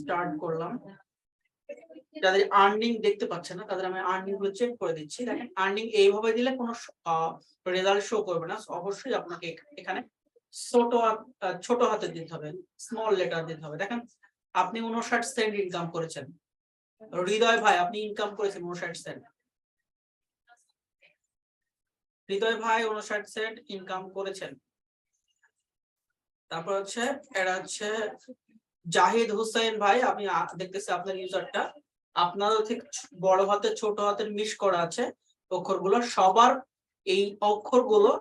Start করলাম। যাদের earning দেখতে পাচ্ছে না তাদের আমি আর্নিং গুলো চেক করে দিচ্ছি। দেখেন আর্নিং এইভাবে দিলে কোনো রেজাল্ট শো করবে না। অবশ্যই আপনাকে এখানে ছোট হাতে দিতে হবে, স্মল লেটার দিতে হবে। দেখেন আপনি 59 সেন্ট ইনকাম করেছেন। হৃদয় ভাই আপনি ইনকাম করেছেন 59 সেন্ট। হৃদয় ভাই 59 সেন্ট ইনকাম করেছেন। তারপর হচ্ছে এটা হচ্ছে জাহিদ হোসেন ভাই, আমি দেখতেছি আপনার ইউজারটা, আপনাদের থেকে বড় হাতের ছোট হাতের মিস করা আছে অক্ষরগুলো। সবার এই অক্ষরগুলো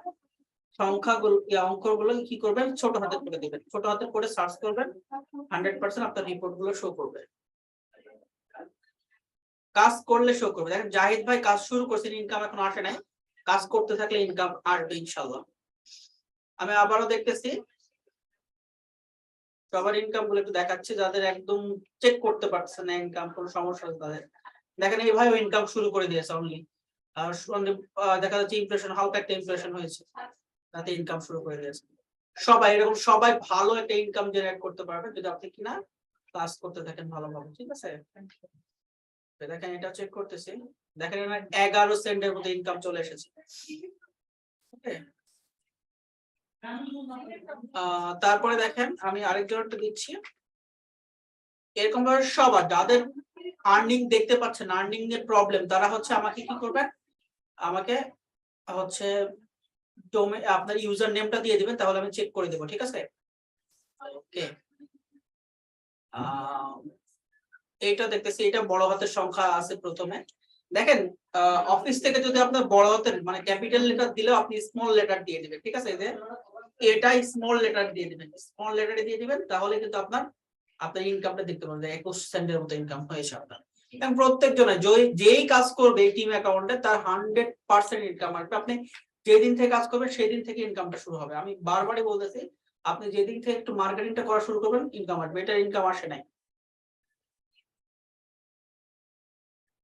সংখ্যাগুলো অঙ্কগুলো কি করবেন, ছোট হাতে করে দিবেন। ছোট হাতে করে সার্চ করবেন, 100% আপনার রিপোর্ট গুলো শো করবে। কাজ করলে শো করবে। দেখেন জাহিদ ভাই কাজ শুরু করছেন, ইনকাম এখন আসে নাই। কাজ করতে থাকলে ইনকাম আসবে ইনশাআল্লাহ। আমি আবারও দেখতেছি সবার ইনকাম গুলো একটু দেখাচ্ছি, যাদের একদম চেক করতে পারছে না ইনকাম, কোনো সমস্যা আছে তাদের। দেখেন এই ভাইও ইনকাম শুরু করে দিয়েছে অনলি। দেখা যাচ্ছে ইমপ্রেশন, হালকা একটা ইমপ্রেশন হয়েছে, তাতে ইনকাম শুরু করে দিয়েছে। সবাই এরকম সবাই ভালো একটা ইনকাম জেনারেট করতে পারবে যদি আপনি কিনা কাজ করতে থাকেন ভালোভাবে। ঠিক আছে, দেখেন এটা চেক করতেছি। দেখেন 11 সেন্টের মধ্যে ইনকাম চলে এসেছে। ওকে, তারপরে দেখেন আমি আরেকজনটা দিচ্ছি। এরকম ভাবে সবার যাদের আর্নিং দেখতে পাচ্ছেন, আর্নিং এর প্রবলেম, তারা হচ্ছে আমাকে কি করবেন, আমাকে হচ্ছে আপনার ইউজার নেমটা দিয়ে দিবেন, তাহলে আমি চেক করে দেবো। ঠিক আছে, ওকে। এইটা দেখতেছি, এটা বড় হাতের সংখ্যা আছে প্রথমে। দেখেন অফিস থেকে যদি আপনার বড় হাতের মানে ক্যাপিটাল লেটার দিলেও আপনি স্মল লেটার দিয়ে দিবেন। ঠিক আছে, এটাই স্মল লেটার দিয়ে দিবেন, স্মল লেটারে দিয়ে দিবেন, তাহলে কিন্তু আপনার ইনকামটা দেখতে পাবেন 21 সেন্টের মতো ইনকাম হয়েছে আপনার। এবং প্রত্যেকজনের যেই কাজ করবে এই টিম অ্যাকাউন্টে তার 100% ইনকাম আসবে। আপনি যেদিন থেকে কাজ করবেন সেই দিন থেকে ইনকামটা শুরু হবে। আমি বারবারই বলতেছি, আপনি যেদিন থেকে একটু মার্কেটিংটা করা শুরু করবেন ইনকাম আসবে। এটা ইনকাম আসে নাই।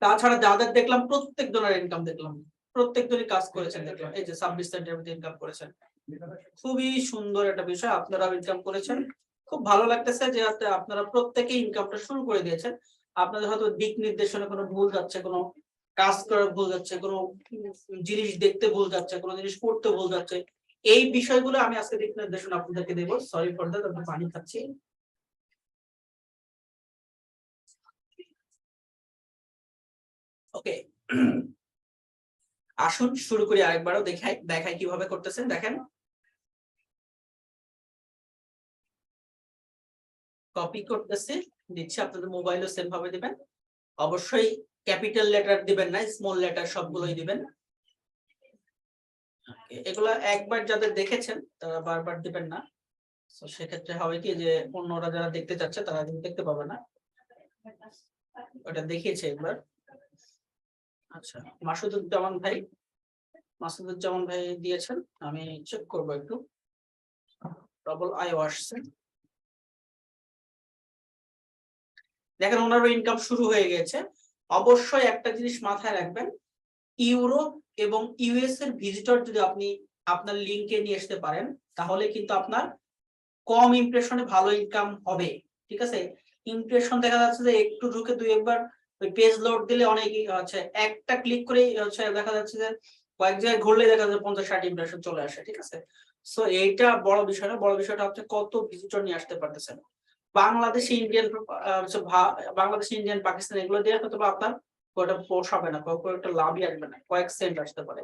তাছাড়া যাদের দেখলাম প্রত্যেকজনের ইনকাম দেখলাম, প্রত্যেকজনই কাজ করেছেন দেখলাম। এই যে 26 সেন্টের মধ্যে ইনকাম করেছেন, খুবই সুন্দর একটা বিষয়। আপনারা ইনকাম করেছেন, খুব ভালো লাগতেছে যে আপনারা প্রত্যেকেই ইনকামটা শুরু করে দিয়েছেন। আপনাদের হয়তো দিক নির্দেশনা কোনো ভুল যাচ্ছে, কোনো কাজ করার ভুল যাচ্ছে, কোনো জিনিস দেখতে ভুল যাচ্ছে, কোনো জিনিস করতে ভুল যাচ্ছে, এই বিষয়গুলো আমি আজকে দিক নির্দেশনা আপনাদেরকে দেবো। সরি ফর দ্যাট, আমি পানি খাচ্ছি। ওকে, আসুন শুরু করি। আরেকবারও দেখাই কিভাবে করতেছেন। দেখেন কপি করতেছি, দিচ্ছি, আপনাদের মোবাইলও সেম ভাবে দিবেন। অবশ্যই ক্যাপিটাল লেটার দিবেন না, স্মল লেটার সবগুলোই দিবেন। এগুলা একবার যাদের দেখেছেন তারা বারবার দিবেন না। তো সেক্ষেত্রে হবে কি যে অন্যরা যারা দেখতে চাচ্ছে তারা দেখতে পাবে না। ওটা দেখিয়েছে একবার। আচ্ছা, মাসুদুজ্জামান ভাই দিয়েছেন, আমি চেক করব একটু। ডবল আই আসছে। দেখেন ওনারও ইনকাম শুরু হয়ে গেছে। অবশ্যই একটা জিনিস মাথায় রাখবেন, ইউরোপ এবং ইউএস এর ভিজিটর যদি আপনি আপনার লিংকে নিয়ে আসতে পারেন তাহলে কিন্তু আপনার কম ইমপ্রেশনে ভালো ইনকাম হবে। ঠিক আছে, ইমপ্রেশন দেখা যাচ্ছে যে একটু ঢুকে দুই একবার ওই পেজ লোড দিলে অনেকই হচ্ছে, একটা ক্লিক করেই হচ্ছে দেখা যাচ্ছে যে কয়েক জায়গায় ঘুরলে দেখা যাচ্ছে 50-60 ইমপ্রেশন চলে আসে। ঠিক আছে, সো এইটা বড় বিষয় না, বড় বিষয়টা হচ্ছে কত ভিজিটর নিয়ে আসতে পারতেছেন। বাংলাদেশি ইন্ডিয়ান বাংলাদেশি ইন্ডিয়ান পাকিস্তান এগুলো দিয়ে হয়তো আপনার ওটা পোষাবে না, একটা লাভই আসবে না, কয়েক সেন্ট আসতে পারে।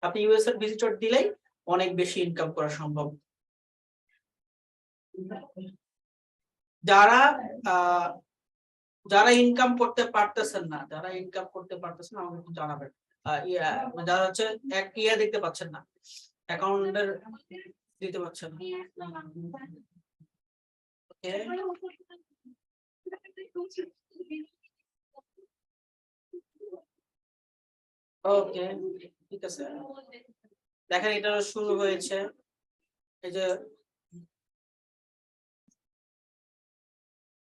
আপনি ইউএস এর ভিজিটর দিলেই অনেক বেশি ইনকাম করা সম্ভব। যারা যারা ইনকাম করতে পারতেছেন না, আমাকে একটু জানাবেন। যারা হচ্ছে এক দেখতে পাচ্ছেন না, অ্যাকাউন্টের দিতে পারছেন না। ওকে, ঠিক আছে। দেখেন এটা শুরু হয়েছে, এই যে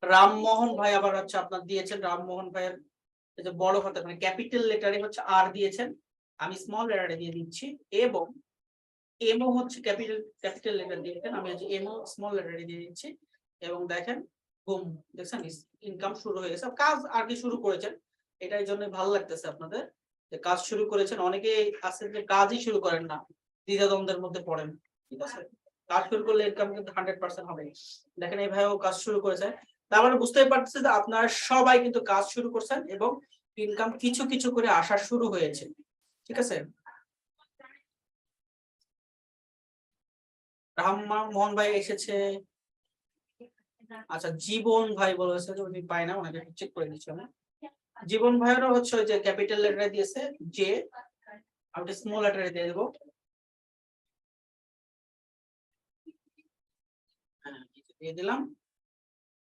রামমোহন ভাই আবার হচ্ছে আপনার দিয়েছেন। রামমোহন ভাইয়ের এই যে বড় হাতে মানে ক্যাপিটাল লেটারে হচ্ছে আর দিয়েছেন, আমি স্মল লেটারে দিয়ে দিচ্ছি। এবং এমও হচ্ছে ক্যাপিটাল লেটার দিয়েছেন, আমি হচ্ছে এমও স্মল লেটারে দিয়ে দিচ্ছি। এবং দেখেন বুম, দেখছেন ইনকাম শুরু হয়ে গেছে। কাজ আর কি শুরু করেছেন, এটার জন্য ভালো লাগতেছে আপনাদের যে কাজ শুরু করেছেন। অনেকে আছে যে কাজই শুরু করেন না, দ্বিধাদ্বন্দ্বের মধ্যে পড়েন, ঠিক আছে। কাজ শুরু করলে ইনকাম কিন্তু 100% হবে। দেখেন এই ভাইও কাজ শুরু করেছে, তার মানে বুঝতেই পারতেছে যে আপনারা সবাই কিন্তু কাজ শুরু করছেন এবং ইনকাম কিছু কিছু করে আসা শুরু হয়েছে, ঠিক আছে। মোহন ভাই এসেছে। আচ্ছা, জীবন ভাই বলেছে যে উনি পায় না, ওনাকে চেক করে দিচ্ছি আমি। জীবন ভাইয়েরও হচ্ছে ওই যে ক্যাপিটাল লেটারে দিয়েছে যে, আমি স্মল লেটারে দিয়ে দেবো। হ্যাঁ, দিয়ে দিলাম।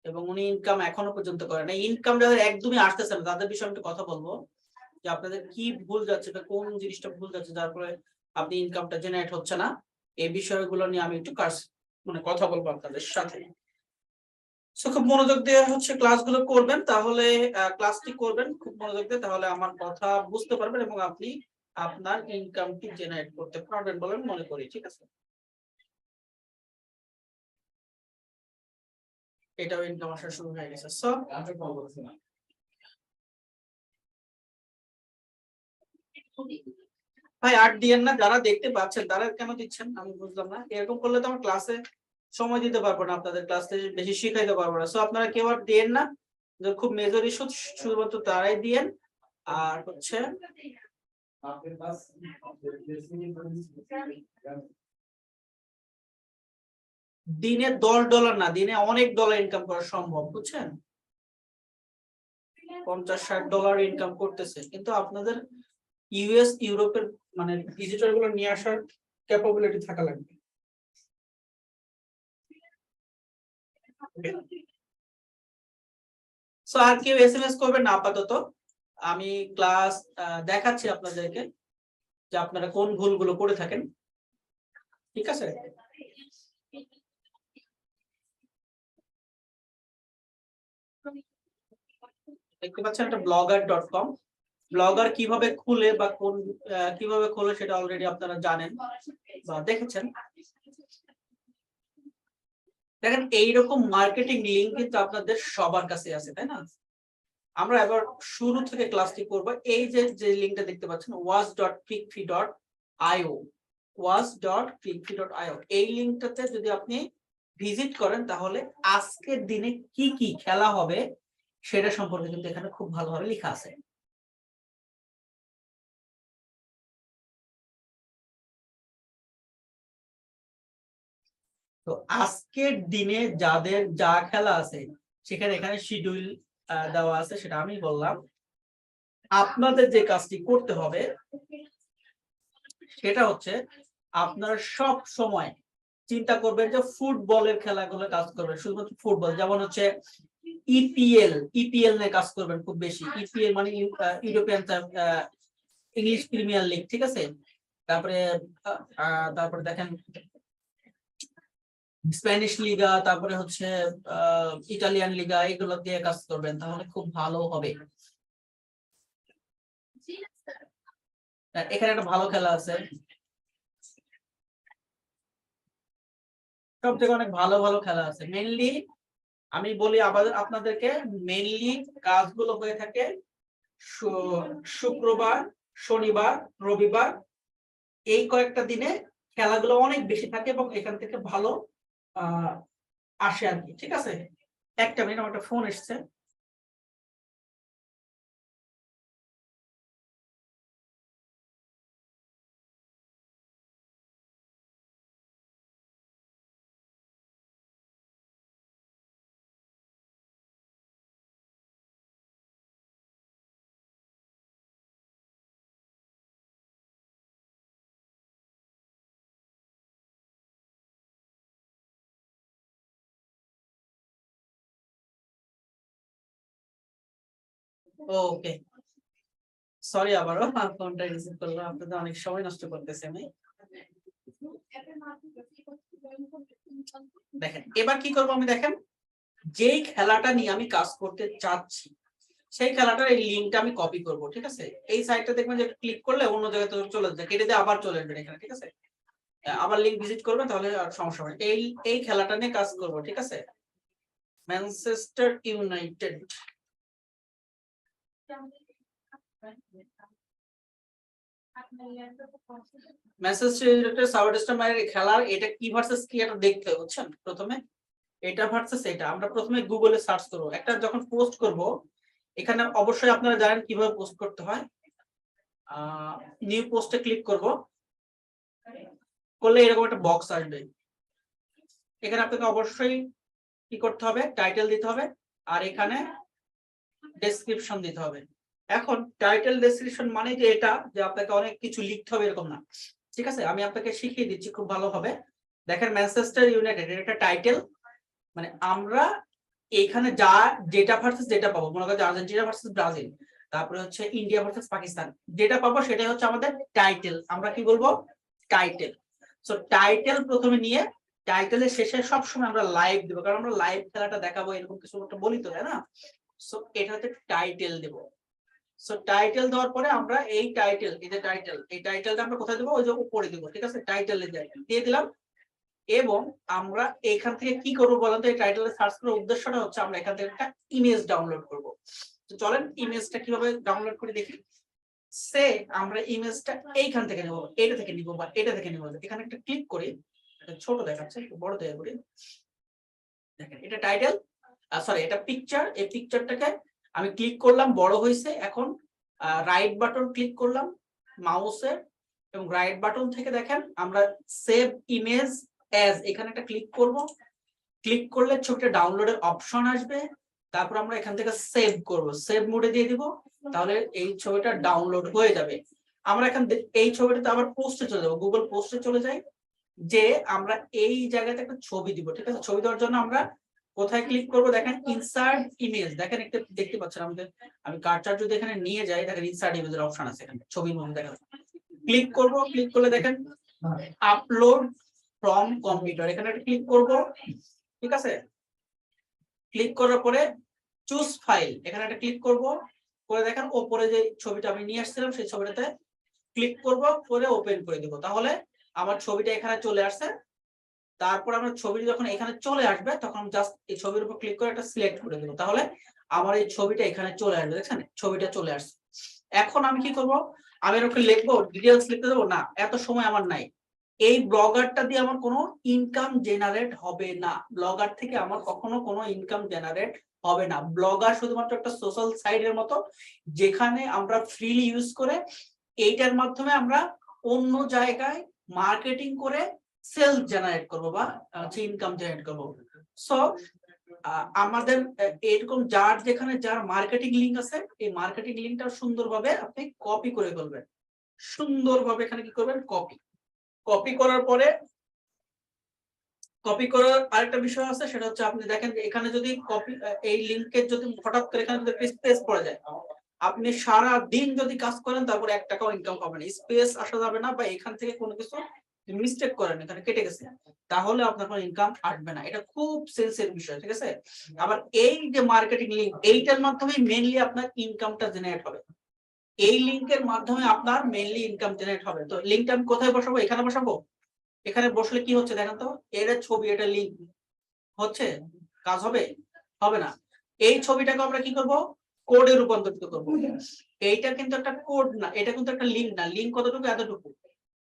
এবং উনি ইনকাম এখনো পর্যন্ত করেন না। ইনকাম যাদের একদমই আসতেছে না তাদের বিষয়ে একটু কথা বলবো যে আপনাদের কি ভুল যাচ্ছে বা কোন জিনিসটা ভুল যাচ্ছে যার ফলে আপনি ইনকামটা জেনারেট হচ্ছে না, এই বিষয়গুলো নিয়ে আমি একটু মানে কথা বলবো আপনাদের সাথে। খুব মনোযোগ দিয়ে হচ্ছে ক্লাসগুলো করবেন, তাহলে ক্লাসটি করবেন খুব মনোযোগ দিয়ে, তাহলে আমার কথা বুঝতে পারবেন এবং আপনি আপনার ইনকামটি জেনারেট করতে পারবেন বলে আমি মনে করি, ঠিক আছে। এটাও ইনকাম আসা শুরু হয়ে গেছে। সো ভাই আর দিয়েন না, যারা দেখতে পাচ্ছেন তারা কেন দিচ্ছেন আমি বুঝলাম না। এরকম করলে তো আমার ক্লাসে সময় দিতে পারবো না, আপনাদের ক্লাসে বেশি শিখাইতে পারবো না। সো আপনারা কেউ আর দিয়েন না, খুব মেজর ইস্যু শুধুমাত্র তারাই দিয়েন। আর হচ্ছে দিনে $10 না, দিনে অনেক ডলার ইনকাম করা সম্ভব, বুঝছেন। $50-60 ইনকাম করতেছে, কিন্তু আপনাদের ইউএস ইউরোপের মানে ভিজিটর গুলো নিয়ে আসার ক্যাপাবিলিটি থাকা লাগবে। সো আর কেউ এসএমএস করবেন না আপাতত, আমি ক্লাস দেখাচ্ছি আপনাদেরকে যে আপনারা কোন ভুলগুলো করে থাকেন, ঠিক আছে। দেখতে পাচ্ছেন এটা blogger.com। ব্লগার কিভাবে খুলে বা কোন কিভাবে খুলে সেটা অলরেডি আপনারা জানেন বা দেখেছেন। দেখেন এইরকম মার্কেটিং লিংক কিন্তু আপনাদের সবার কাছে আছে, তাই না। আমরা এবার শুরু থেকে ক্লাসটি করব। এই যে লিংকটা দেখতে পাচ্ছেন was.clickfee.io, was.clickfee.io, এই লিংকটাতে যদি আপনি ভিজিট করেন তাহলে আজকের দিনে কি কি খেলা হবে সেটা সম্পর্কে কিন্তু এখানে খুব ভালোভাবে লেখা আছে। তো আজকের দিনে যাদের যা খেলা আছে সেখানে এখানে শিডিউল দেওয়া আছে, সেটা আমি বললাম। আপনাদের যে কাজটি করতে হবে সেটা হচ্ছে আপনারা সব সময় চিন্তা করবেন যে ফুটবলের খেলাগুলো কাজ করবেন, শুধুমাত্র ফুটবল, যেমন হচ্ছে ইপিএল নিয়ে কাজ করবেন খুব বেশি। ইপিএল মানে ইউরোপিয়ান ইংলিশ প্রিমিয়ার লিগ, ঠিক আছে। তারপরে তারপরে দেখেন স্প্যানিশ লিগা, তারপরে হচ্ছে ইটালিয়ান লিগা, এগুলো দিয়ে কাজ করবেন তাহলে খুব ভালো হবে। এখানে একটা ভালো খেলা আছে, সব থেকে অনেক ভালো ভালো খেলা আছে। মেইনলি আমি বলি আবার আপনাদেরকে, মেইনলি কাজগুলো হয়ে থাকে শুক্রবার, শনিবার, রবিবার, এই কয়েকটা দিনে খেলাগুলো অনেক বেশি থাকে এবং এখান থেকে ভালো আসে আর কি, ঠিক আছে। একটা মিনিট, আমার একটা ফোন এসছে। ওকে, সরি আবারও ফোনটা রিসিভ করলাম, আপনাদের অনেক সময় নষ্ট করতেছি আমি। দেখেন এবার কি করবো আমি, দেখেন যেই খেলাটা নিয়ে আমি কাজ করতে চাচ্ছি সেই খেলাটার এই লিংকটা আমি কপি করব, ঠিক আছে। এই সাইটটা দেখবেন যে ক্লিক করলে অন্য জায়গায় তো চলে যায়, কেটে দিয়ে আবার চলে আসবে এখানে, ঠিক আছে। আবার লিংক ভিজিট করবেন তাহলে আর সমস্যা হবে। এই খেলাটা নিয়ে কাজ করব, ঠিক আছে। Manchester United, Manchester United Southampton এর খেলার এটা কি ভার্সেস কি এটা দেখতে হবে, বুঝছেন? প্রথমে এটা ভার্সেস এটা আমরা প্রথমে গুগলে সার্চ করব। একটা যখন পোস্ট করব এখানে অবশ্যই আপনারা জানেন কিভাবে পোস্ট করতে হয়। নিউ পোস্টে ক্লিক করব, করলে এরকম একটা বক্স আসবে। এখানে আপনাকে অবশ্যই কি করতে হবে, টাইটেল দিতে হবে আর এখানে ডেসক্রিপশন দিতে হবে। এখন টাইটেল ডেসক্রিপশন মানে যে এটা যে আপনাকে অনেক কিছু লিখতে হবে এরকম না, ঠিক আছে? আমি আপনাকে শিখিয়ে দিচ্ছি খুব ভালোভাবে। দেখেন ম্যানচেস্টার ইউনাইটেড এর একটা টাইটেল, মানে আমরা এইখানে যা যেটা ভার্সেস যেটা পাবো, মনে করেন আর্জেন্টিনা ভার্সেস ব্রাজিল, তারপরে হচ্ছে ইন্ডিয়া ভার্সেস পাকিস্তান, যেটা পাবো সেটাই হচ্ছে আমাদের টাইটেল। আমরা কি বলবো, টাইটেল। সো টাইটেল প্রথমে নিয়ে টাইটেলের শেষে সবসময় আমরা লাইভ দেবো, কারণ আমরা লাইভ খেলাটা দেখাবো এরকম কিছু একটা বলি তো, তাই না? সো এটা হচ্ছে টাইটেল দেবো। সো টাইটেল দেওয়ার পরে আমরা এই টাইটেল, এই যে টাইটেল, এই টাইটেলটা আমরা কোথায় দেবো, ওই যে উপরে দেবো, ঠিক আছে? টাইটেলে দিয়ে দিলাম। এবং আমরা এখান থেকে কি করবো বলেন তো, এই টাইটেলে সার্চ করার উদ্দেশ্যটা হচ্ছে আমরা এখান থেকে একটা ইমেজ ডাউনলোড করব। তো চলেন ইমেজটা কিভাবে ডাউনলোড করে দেখি। সে আমরা ইমেজটা এইখান থেকে নেব, এটা থেকে নিব বা এটা থেকে নিব। এখানে একটা ক্লিক করি, এটা ছোট দেখাচ্ছে, একটু বড় দেয়া করি। দেখেন এটা টাইটেল, সরি এটা পিকচার। এই পিকচারটাকে আমি ক্লিক করলাম, বড় হয়েছে। এখন রাইট বাটন ক্লিক করলাম মাউসের, এবং রাইট বাটন থেকে দেখেন আমরা সেভ ইমেজ অ্যাজ, এখানে একটা ক্লিক করব। ক্লিক করলে ছবিটা ডাউনলোডের অপশন আসবে, তারপর আমরা এখান থেকে সেভ করব, সেভ মোডে দিয়ে দিব, তাহলে এই ছবিটা ডাউনলোড হয়ে যাবে। আমরা এখন এই ছবিটাতে আবার পোস্টে চলে যাব, গুগল পোস্টে চলে যাই, যে আমরা এই জায়গাতে একটা ছবি দিব, ঠিক আছে? ছবি দেওয়ার জন্য আমরা কোথায় ক্লিক করব, দেখেন ইনসার্ট ইমেজ, দেখেন একটা দেখতে পাচ্ছেন আমাদের। আমি কার্সার যদি এখানে নিয়ে যাই, দেখেন ইনসার্ট ইমেজের অপশন আছে এখানে, ছবির মধ্যে দেখা যাচ্ছে। ক্লিক করব, ক্লিক করলে দেখেন আপলোড ফ্রম কম্পিউটার, এখানে একটা ক্লিক করব, ঠিক আছে? ক্লিক করার পরে চুজ ফাইল, এখানে একটা ক্লিক করব, করে দেখেন ওপরে যে ছবিটা আমি নিয়ে আসছিলাম সেই ছবিটাতে ক্লিক করব, করে ওপেন করে দিব, তাহলে আমার ছবিটা এখানে চলে আসছে। তারপর আমরা ছবিটা যখন এখানে চলে আসবে তখন জাস্ট এই ছবির উপর ক্লিক করে একটা সিলেক্ট করে দেব, তাহলে আমার এই ছবিটা এখানে চলে আসবে। দেখছেন ছবিটা চলে আসছে। এখন আমি কি করব, আমি এর উপরে লিখবো, ডিটেইলস লিখতে দেবো না, এত সময় আমার নাই। এই ব্লগারটা দিয়ে আমার কোনো ইনকাম জেনারেট হবে না, ব্লগার থেকে আমার কখনো কোনো ইনকাম জেনারেট হবে না। ব্লগার শুধুমাত্র একটা সোশ্যাল সাইটের মতো, যেখানে আমরা ফ্রিলি ইউজ করে এইটার মাধ্যমে আমরা অন্য জায়গায় মার্কেটিং করে সেলস জেনারেট করব বা ইনকাম জেনারেট করব। সো আমাদের এরকম যার যেখানে যার মার্কেটিং লিংক আছে, এই মার্কেটিং লিংকটা সুন্দরভাবে আপনি কপি করে ফেলবেন। সুন্দরভাবে এখানে কি করবেন, কপি করার পরে, কপি করার আরেকটা বিষয় আছে, সেটা হচ্ছে আপনি দেখেন যে এখানে যদি কপি, এই লিংকের যদি হঠাৎ করে এখানে যদি স্পেস পড়ে যায়, আপনি সারা দিন যদি কাজ করেন তারপর 1 টাকাও ইনকাম হবে না, স্পেস আসা যাবে না, বা এখান থেকে কোনো কিছু মিস্টেক করেন এখানে কেটে গেছে, তাহলে আপনার কোনো ইনকাম আসবে না। এটা খুব সেন্সিটিভ বিষয়, ঠিক আছে? আবার এই যে মার্কেটিং লিংক, এইটার মাধ্যমে মেইনলি আপনার ইনকামটা জেনারেট হবে। এই লিংকের মাধ্যমে আপনার মেইনলি ইনকাম জেনারেট হবে। তো লিংকটা আমি কোথায় বসাবো, এখানে বসাবো। এখানে বসলে কি হচ্ছে দেখেন তো, এটা ছবি, এটা লিংক হচ্ছে, কাজ হবে? হবে না। এই ছবিটাকে আমরা কি করব, কোডে রূপান্তরিত করব। এইটা কিন্তু একটা কোড না, এটা কিন্তু একটা লিংক না। লিংক কতটুকু, এতটুকু।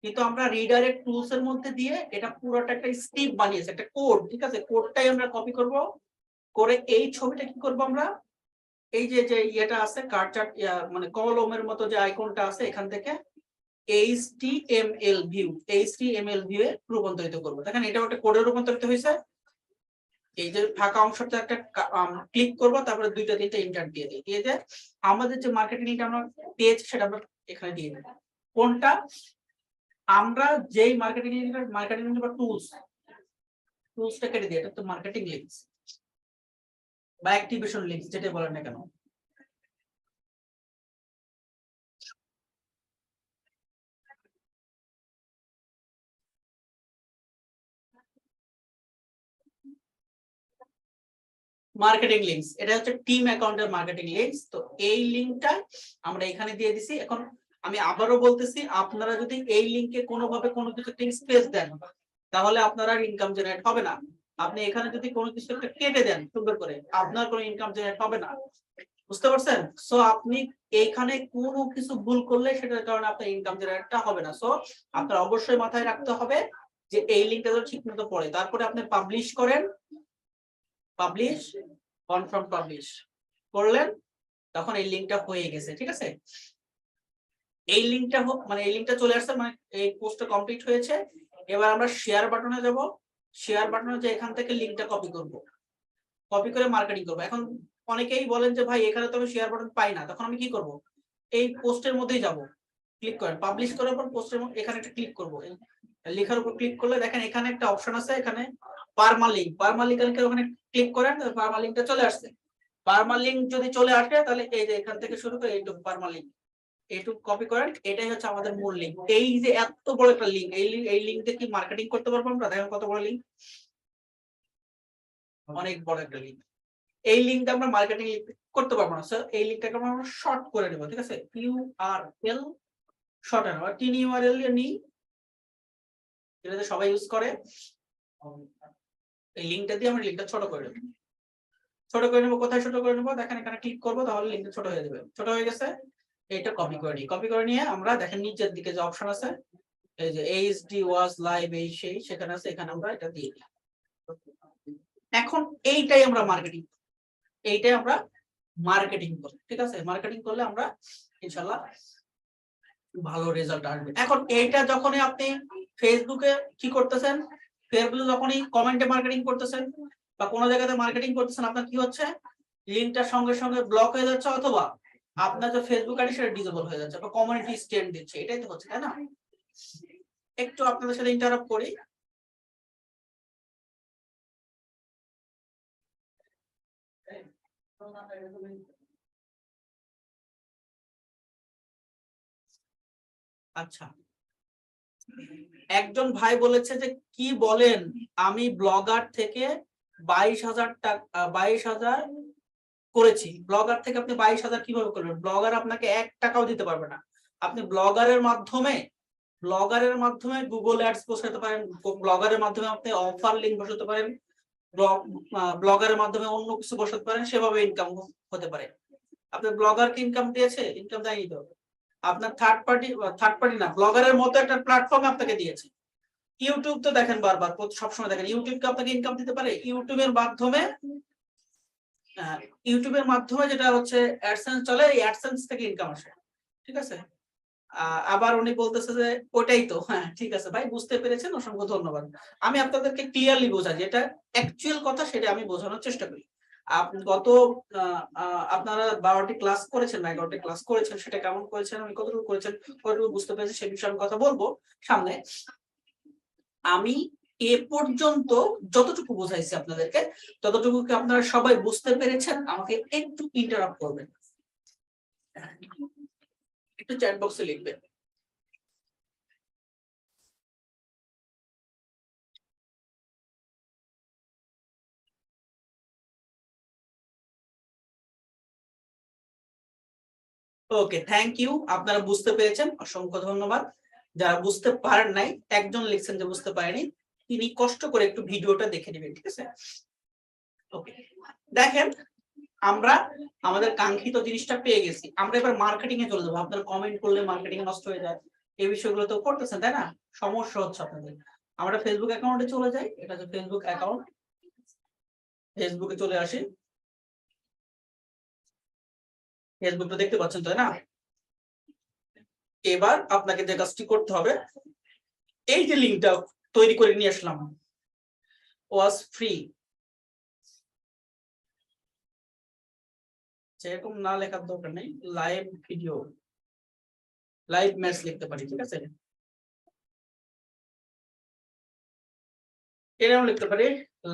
কিন্তু আমরা রিডাইরেক্ট টুলস এর মধ্যে দিয়ে এটা পুরোটা একটা স্ক্রিপ্ট বানিয়েছে, একটা কোড, ঠিক আছে? কোডটাই আমরা কপি করব, করে এই ছবিটা কি করব আমরা, এই যে যে ইয়েটা আছে কার্সার, মানে কলমের মতো যে আইকনটা আছে, এখান থেকে HTML ভিউ, HTML ভিউ এ রূপান্তরিত করব। দেখেন এটা একটা কোডে রূপান্তরিত হয়েছে। এই যে ফাঁকা অংশটা একটা ক্লিক করব, তারপরে 2টা 3টা এন্টার দিয়ে দিই, দিয়ে যে আমাদের যে মার্কেটিংটা আমরা পেজ সেটা আমরা এখানে দিয়ে দেব। কোনটা, আমরা যেই মার্কেটিং বা টুলসটা কেটে দিই, এটা তো মার্কেটিং লিংকস বা অ্যাক্টিভেশন লিংকস যেটা বলেন না কেন। মার্কেটিং লিংকস, এটা হচ্ছে টিম অ্যাকাউন্টের মার্কেটিং লিংকস। তো এই লিংকটা আমরা এখানে দিয়ে দিছি। এখন আমি আবারও বলতেছি, আপনারা যদি এই লিংকে কোনোভাবে কোনো কিছু স্পেস দেন, তাহলে আপনারা ইনকাম জেনারেট হবে না। আপনি এখানে যদি কোনো কিছু একটা কেটে দেন সুন্দর করে, আপনার কোনো ইনকাম জেনারেট হবে না। বুঝতে পারছেন? সো আপনি এইখানে কোনো কিছু ভুল করলে সেটার কারণে আপনার ইনকাম জেনারেটটা হবে না। সো আপনার অবশ্যই মাথায় রাখতে হবে যে এই লিংকটা যেন ঠিকমতো পড়ে, তারপরে আপনি পাবলিশ করেন, পাবলিশ, কনফার্ম পাবলিশ করলেন, তখন এই লিংকটা হয়ে গেছে। ঠিক আছে, এই লিংকটা মানে এই লিংকটা চলে আসছে, মানে এই পোস্টটা কমপ্লিট হয়েছে। এবার আমরা শেয়ার বাটনে যাব, শেয়ার বাটনে যে এখান থেকে লিংকটা কপি করব, কপি করে মার্কেটিং করব। এখন অনেকেই বলেন যে ভাই এখানে তো আমি শেয়ার বাটন পাই না, তখন আমি কি করব? এই পোস্টের মধ্যেই যাব, ক্লিক করেন, পাবলিশ করার পর পোস্টের মধ্যে এখানে একটা ক্লিক করব, লেখার উপর ক্লিক করলে দেখেন এখানে একটা অপশন আছে, এখানে পারমালিংক, পারমালিংক ওখানে ক্লিক করেন, পারমালিংকটা চলে আসছে। পারমালিংক যদি চলে আসে তাহলে এই যে এখান থেকে শুরু করে এইটুকু পারমালিংক, এইটুকু কপি করেন, এটাই হচ্ছে আমাদের মূল লিংক। এই যে এত বড় একটা লিংক, এই লিংক দিয়ে কি মার্কেটিং করতে পারবো আমরা? দেখেন কত বড় লিংক, অনেক বড় একটা লিংক। এই লিংকটা আমরা মার্কেটিং করতে পারবো না, স্যার এই লিংকটাকে আমরা শর্ট করে নেব। ঠিক আছে, ইউআরএল শর্ট আনো, টিন ইউআরএল নিই, এটা সবাই ইউজ করে। এই লিংকটা দিয়ে আমরা লিংকটা ছোট করে নেব, ছোট করে নেব। কোথায় ছোট করে নেব? দেখেন এখানে ক্লিক করব, তাহলে লিংকটা ছোট হয়ে যাবে। ছোট হয়ে গেছে, এটা কপি করে নিই। কপি করে নিয়ে আমরা দেখেন নিচের দিকে যে অপশন আছে, এই যে এইচডি ওয়াজ লাইভ, এই সেই সেখানে আছে, এখানে আমরা এটা দিয়ে দিই। এখন এইটাই আমরা মার্কেটিং, এইটাই আমরা মার্কেটিং করি। ঠিক আছে, মার্কেটিং করলে আমরা ইনশাআল্লাহ ভালো রেজাল্ট আসবে। এখন এইটা যখনই আপনি ফেসবুকে কি করতেছেন, ফেসবুকে যখনই কমেন্টে মার্কেটিং করতেছেন বা কোনো জায়গাতে মার্কেটিং করতেছেন, আপনার কি হচ্ছে? লিংকটার সঙ্গে সঙ্গে ব্লক হয়ে যাচ্ছে, অথবা আপনার যে ফেসবুক আইডি সেটা ডিসেবল হয়ে যাচ্ছে, বা কমিউনিটি স্ট্যান্ড দিচ্ছে, এটাই তো হচ্ছে, তাই না? একটু আপনাদের সাথে ইন্টারাপ্ট করি। আচ্ছা, একজন ভাই বলেছে যে কি বলেন, আমি ব্লগার থেকে 22,000 টাকা, 22,000 করেছি। ব্লগার থেকে আপনি 22,000 কিভাবে করবেন? ব্লগার আপনাকে 1 টাকাও দিতে পারবে না। আপনি ব্লগারের মাধ্যমে গুগল অ্যাডস বসাতে পারেন, ব্লগারের মাধ্যমে আপনি অফার লিংক বসাতে পারেন, ব্লগারের মাধ্যমে অন্য কিছু বসাতে পারেন, সেভাবে ইনকাম হতে পারে। আপনি ব্লগারকে ইনকাম দিয়েছে? ইনকাম দেয়নি তো। আপনার থার্ড পার্টি না, ব্লগারের মতো একটা প্ল্যাটফর্ম আপনাকে দিয়েছে। ইউটিউব তো দেখেন বারবার সবসময় দেখেন, ইউটিউবকে আপনাকে ইনকাম দিতে পারে। ইউটিউবের মাধ্যমে যেটা হচ্ছে অ্যাডসেন্স চলে, এই অ্যাডসেন্স থেকে ইনকাম আসে। ঠিক আছে, আবার উনি বলতেছে যে ওটাই তো। হ্যাঁ ঠিক আছে ভাই, বুঝতে পেরেছেন, অসংখ্য ধন্যবাদ। আমি আপনাদেরকে ক্লিয়ারলি বোঝাই, যেটা অ্যাকচুয়াল কথা সেটা আমি বোঝানোর চেষ্টা করি। গত আপনারা 12টি ক্লাস করেছেন না 11টি ক্লাস করেছেন, সেটা কেমন করেছেন, আমি কতটুকু করেছেন, কতটুকু বুঝতে পেরেছি, সে বিষয়ে আমি কথা বলবো সামনে। আমি এ পর্যন্ত যতটুকু বোঝাইছি আপনাদেরকে, ততটুকু কি আপনারা সবাই বুঝতে পেরেছেন? আমাকে একটু ইন্টারাপ্ট করবেন, একটু চ্যাট বক্সে লিখবেন। ওকে, থ্যাংক ইউ, আপনারা বুঝতে পেরেছেন, অসংখ্য ধন্যবাদ। যারা বুঝতে পারেন নাই, একজন লিখছেন যে বুঝতে পারেনি, তিনি কষ্ট করে একটু ভিডিওটা দেখে নেবেন। ঠিক আছে, ওকে, দেখেন আমরা আমাদের কাঙ্ক্ষিত জিনিসটা পেয়ে গেছি। আমরা এবার মার্কেটিং এ চলে যাবো। আপনারা কমেন্ট করলে মার্কেটিং নষ্ট হয়ে যায়, এই বিষয়গুলো তো করতেছেন, তাই না? সমস্যা হচ্ছে আপনাদের। আমরা ফেসবুক অ্যাকাউন্টে চলে যাই, এটা হচ্ছে ফেসবুক অ্যাকাউন্ট, ফেসবুকে চলে আসি। ফেসবুকটা দেখতে পাচ্ছেন তাই না? এবার আপনাকে যে কাজটি করতে হবে, এই যে লিংকটা তৈরি করে নিয়ে আসলাম, ওয়াজ ফ্রি, সেরকম না লেখার দরকার নেই, লাইভ ভিডিও, লাইভ ম্যাচ লিখতে পারি। ঠিক আছে, এরকম লিখতে পারি,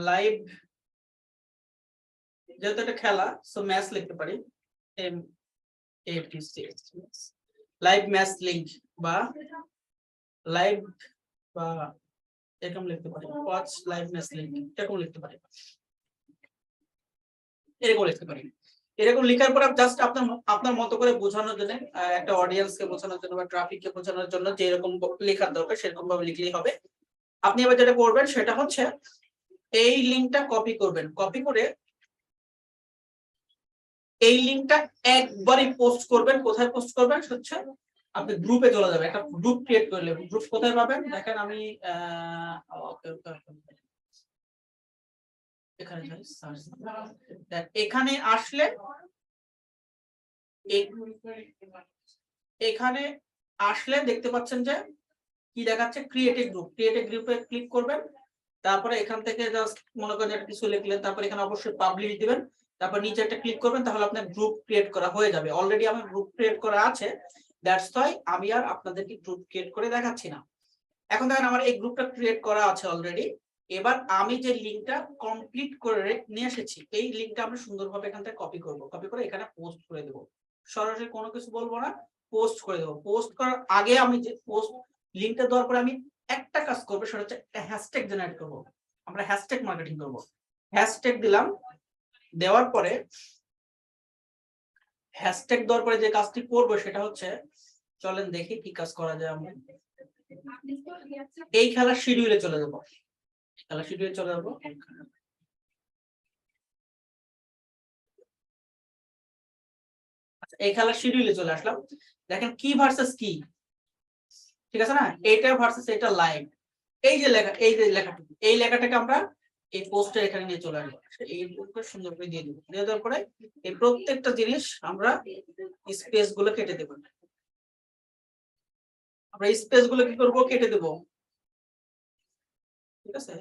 লাইভ, যেহেতু এটা খেলা, সো ম্যাচ লিখতে পারি, লাইভ ম্যাচ লিংক, বা লাইভ, বা এরকম লিখতে পারি, ওয়াচ লাইভ ম্যাচ লিংক, এরকম লিখতে পারি, এরকম লিখতে পারি। এরকম লেখার পর জাস্ট আপনার মতো করে বোঝানোর জন্য, একটা অডিয়েন্সকে বোঝানোর জন্য বা ট্রাফিককে বোঝানোর জন্য যে এরকম লেখার দরকার সেরকম ভাবে লিখলেই হবে। আপনি এবার যেটা করবেন সেটা হচ্ছে, এই লিঙ্কটা কপি করবেন, কপি করে এই লিঙ্কটা একবারই পোস্ট করবেন। কোথায় পোস্ট করবেন? হচ্ছে আপনি গ্রুপে চলে যাবেন, একটা গ্রুপ ক্রিয়েট করে নেবেন। গ্রুপ কোথায় পাবেন দেখেন, আমি এখানে যাই, সার্চ, এখানে আসলে এখানে আসলে দেখতে পাচ্ছেন যে কি দেখাচ্ছে, ক্রিয়েটিভ গ্রুপ। ক্রিয়েটিভ গ্রুপে ক্লিক করবেন, তারপরে এখান থেকে জাস্ট মনে করেন একটা কিছু লিখলেন, তারপরে এখানে অবশ্যই পাবলিশ দিবেন, তারপর নিচে একটা ক্লিক করবেন, তাহলে আপনার গ্রুপ ক্রিয়েট করা হয়ে যাবে। অলরেডি আমার গ্রুপ ক্রিয়েট করা আছে, দ্যাটস ওয়াই আমি আর আপনাদেরকে গ্রুপ ক্রিয়েট করে দেখাচ্ছি না। এখন দেখেন আমার এই গ্রুপটা ক্রিয়েট করা আছে অলরেডি। এবার আমি যে লিংকটা কমপ্লিট করে নিয়ে এসেছি, এই লিংকটা আমরা সুন্দরভাবে এখান থেকে কপি করব, কপি করে এখানে পোস্ট করে দেব। সরাসরি কোনো কিছু বলবো না, পোস্ট করে দেব। পোস্ট করার আগে আমি যে পোস্ট লিংকটা দেওয়ার পরে আমি একটা কাজ করব, সেটা হচ্ছে একটা হ্যাশট্যাগ জেনারেট করব। আমরা হ্যাশট্যাগ মার্কেটিং করব। হ্যাশট্যাগ দিলাম, দেওয়ার পরে হ্যাশট্যাগ দেওয়ার পরে যে কাজটি করব সেটা হচ্ছে, চলেন দেখি কি কাজ করা যায়। আমরা এই খেলার শিডিউলে চলে যাব, খেলার শিডিউলে চলে যাব। এই খেলার শিডিউলে চলে আসলাম। দেখেন কি ভার্সেস কি, ঠিক আছে না? এটা ভার্সেস এটা লাইভ। এই যে লেখা, এই যে লেখাটুকু, এই লেখাটাকে আমরা এই পোস্টার এখানে নিয়ে চলে আসবো। এই সুন্দর করে দিয়ে দিব। দিয়ে দেওয়ার পরে এই প্রত্যেকটা জিনিস আমরা স্পেস গুলো কেটে দেব। আমরা স্পেস গুলো কি করব? কেটে দেব, ঠিক আছে?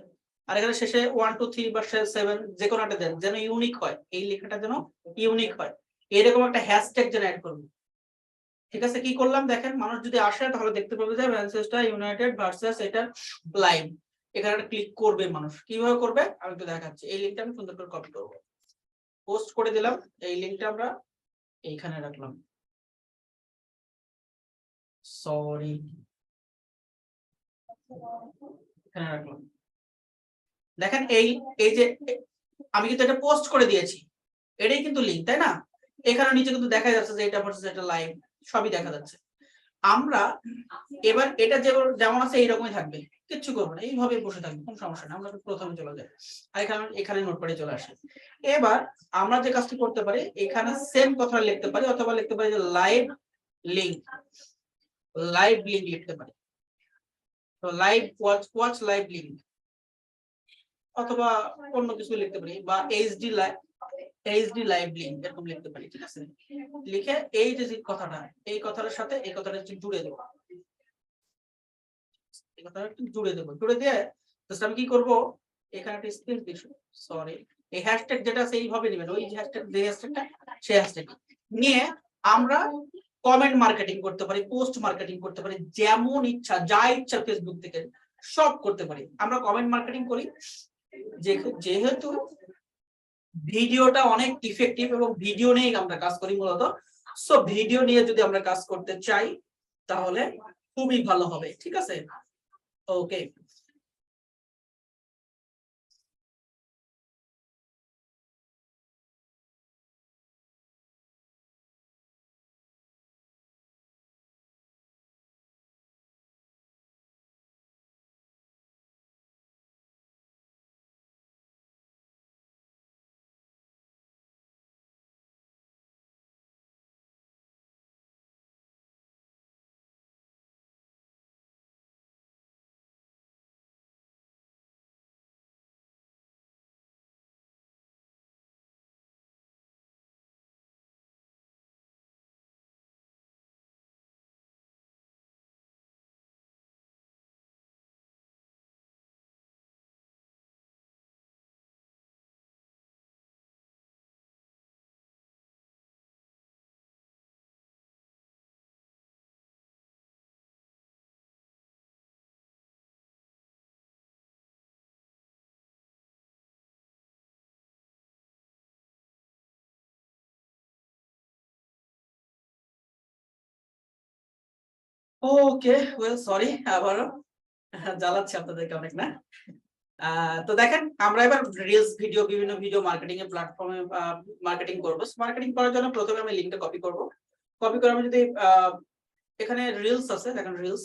আর এখানে শেষে 1 2 3 বা 7 যে কোনো একটা দেন, যেন ইউনিক হয়, এই লেখাটা যেন ইউনিক হয়। এরকম একটা হ্যাশট্যাগ যেন অ্যাড করব, ঠিক আছে? কি করলাম দেখেন, মানুষ যদি আসে তাহলে দেখতে পাবে যে ম্যানচেস্টার ইউনাইটেড ভার্সেস এটা লাইভ। এখানে একটা ক্লিক করবে মানুষ। কিভাবে করবে আমি একটু দেখাচ্ছি। এই লিংকটা আমি সুন্দর করে কপি করব, পোস্ট করে দিলাম। এই লিংকটা আমরা এইখানে রাখলাম, সরি এখানে রাখলাম। দেখেন এই এই যে আমি কিন্তু এটা পোস্ট করে দিয়েছি, এটাই কিন্তু লিংক, তাই না? এখানে নিচে কিন্তু দেখা যাচ্ছে যে এটা ভার্সেস এটা লাইভ, সবই দেখা যাচ্ছে। আমরা এবার এটা যেমন আছে এইরকমই থাকবে, কিচ্ছু করবো না, এইভাবে বসে থাকবে, কোনো সমস্যা নেই। আমরা প্রথমে চলে যাই, আর এখানে নোটপ্যাডে চলে আসে। এবার আমরা যে কাজটি করতে পারি, এখানে সেম কথা লিখতে পারি, অথবা লিখতে পারি যে লাইভ লিংক, লাইভ লিংক লিখতে পারি। তো লাইভ ওয়াচ লাইভ লিংক, অথবা অন্য কিছু লিখতে পারি, বা এইচডি লাইভ লিংক এরকম লিখতে পারি, ঠিক আছে? লিখে এই যে কথাটা, এই কথাটার সাথে এই কথাটা জুড়ে দেবো, এই কথাটা একটু জুড়ে দেবো। জুড়ে দিয়ে জাস্ট আমি কি করব, এখানে একটা স্পেস দিই, সরি, এই হ্যাশট্যাগ যেটা আছে এইভাবে নেবেন, ওই যে হ্যাশট্যাগটা সেই হ্যাশট্যাগ নিয়ে আমরা কমেন্ট মার্কেটিং করতে পারি, পোস্ট মার্কেটিং করতে পারি, যেমন ইচ্ছা যা ইচ্ছা ফেসবুক থেকে সব করতে পারি। আমরা কমেন্ট মার্কেটিং করি যেহেতু ভিডিওটা অনেক ইফেক্টিভ এবং ভিডিও নিয়ে আমরা কাজ করি মূলত। সো ভিডিও নিয়ে যদি আমরা কাজ করতে চাই তাহলে খুবই ভালো হবে, ঠিক আছে? ওকে, ওকে, ওয়েল সরি আবারও জ্বালাচ্ছি আপনাদেরকে অনেক, না? তো দেখেন আমরা এবার রিলস ভিডিও, বিভিন্ন ভিডিও মার্কেটিং এর প্ল্যাটফর্মে মার্কেটিং করব। মার্কেটিং করার জন্য প্রথমে আমি লিংকটা কপি করব। কপি করে আমি যদি এখানে রিলস আছে, দেখেন রিলস,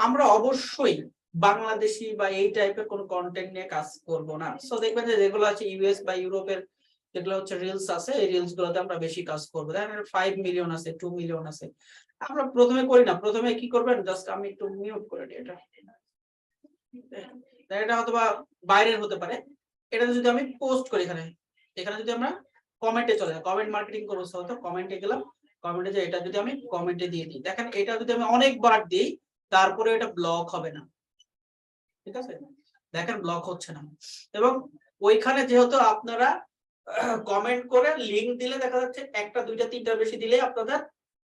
আমরা অবশ্যই বাংলাদেশি বা এই টাইপের কোনো কন্টেন্ট নিয়ে কাজ করব না। সো দেখবেন যে যেগুলো আছে ইউএস বা ইউরোপের যেগুলো হচ্ছে রিলস আছে, এই রিলস গুলোতে আমরা বেশি কাজ করবো। দেখেন 5 মিলিয়ন আছে, 2 মিলিয়ন আছে। আমরা প্রথমে করি না, প্রথমে কি করবেন, জাস্ট আমি একটু মিউট করে দিই এটা, এটা হয়তো বা বাইরের হতে পারে। এটা যদি আমি পোস্ট করি এখানে, এখানে যদি আমরা কমেন্টে চলে যাই, কমেন্ট মার্কেটিং করবো, তো কমেন্টে গেলাম, কমেন্টে যে এটা যদি আমি কমেন্টে দিয়ে দিই, দেখেন এটা যদি আমি অনেকবার দিই তারপরে এটা ব্লক হবে না, ঠিক আছে, দেখেন ব্লক হচ্ছে না। এবং ওইখানে যেহেতু আপনারা কমেন্ট করে লিংক দিলে দেখা যাচ্ছে একটা দুইটা তিনটা বেশি দিলে আপনাদের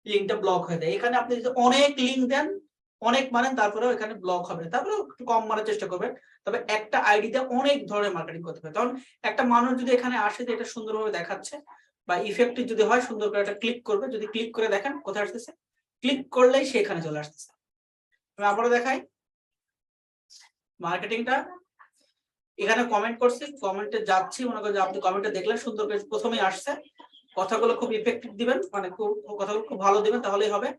লিংকটা ব্লক হয়ে যায়। এখানে আপনি যদি অনেক লিংক দেন, অনেক মানেন, তারপরেও এখানে ব্লক হবে, তারপরে একটু কম মারার চেষ্টা করবেন। তবে একটা আইডিতে অনেক ধরনের মার্কেটিং করতে হবে। কারণ একটা মানুষ যদি এখানে আসে যে এটা সুন্দরভাবে দেখাচ্ছে বা ইফেক্টিভ যদি হয়, সুন্দর করে এটা ক্লিক করবে, যদি ক্লিক করে দেখেন কোথায় আসতেছে, ক্লিক করলেই সে এখানে চলে আসতেছে। আমি আবারও দেখাই মার্কেটিংটা, এখানে কমেন্ট করছি, কমেন্টে যাচ্ছি, মনে করেন যে আপনি কমেন্টে দেখলেন সুন্দর করে প্রথমেই আসছে, কথাগুলো খুব ইফেক্টিভ দিবেন, মানে কথাগুলো খুব ভালো দিবেন, তাহলেই হবে।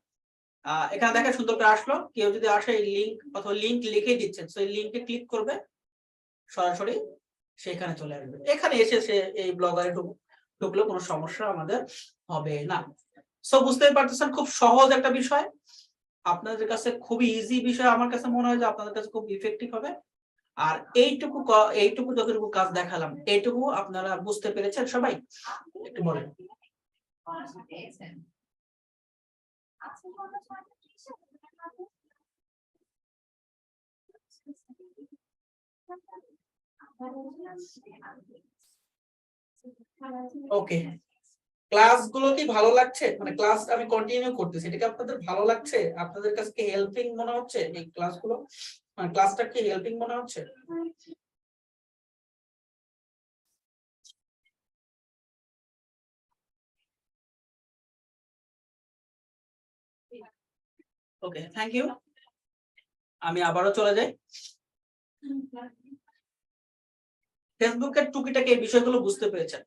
এখানে দেখেন সুন্দর করে আসলো, কেউ যদি আসে লিংক অথবা লিংক লিখে দিচ্ছেন, সেই লিংকে ক্লিক করবে, সরাসরি সেখানে চলে আসবে। এখানে এসে সে এই ব্লগারে ঢুকলে কোনো সমস্যা আমাদের হবে না। সো বুঝতেই পারতেছেন খুব সহজ একটা বিষয়, আপনাদের কাছে খুবই ইজি বিষয়, আমার কাছে মনে হয় যে আপনাদের কাছে খুব ইফেক্টিভ হবে। আর এইটুকু যতটুকু কাজ দেখালাম, এইটুকু আপনারা বুঝতে পেরেছেন সবাই? একটু বলেন। ওকে, ক্লাসগুলো কি ভালো লাগছে? মানে ক্লাস আমি কন্টিনিউ করতেছি, এটা কি আপনাদের ভালো লাগছে? আপনাদের কাছে কি হেল্পিং মনে হচ্ছে এই ক্লাসগুলো? মানে ক্লাসটা কি হেল্পিং মনে হচ্ছে? ওকে, থ্যাংক ইউ। আমি আবারও চলে যাই ফেসবুকের টুকিটাকি, এই বিষয়গুলো বুঝতে পেরেছেন।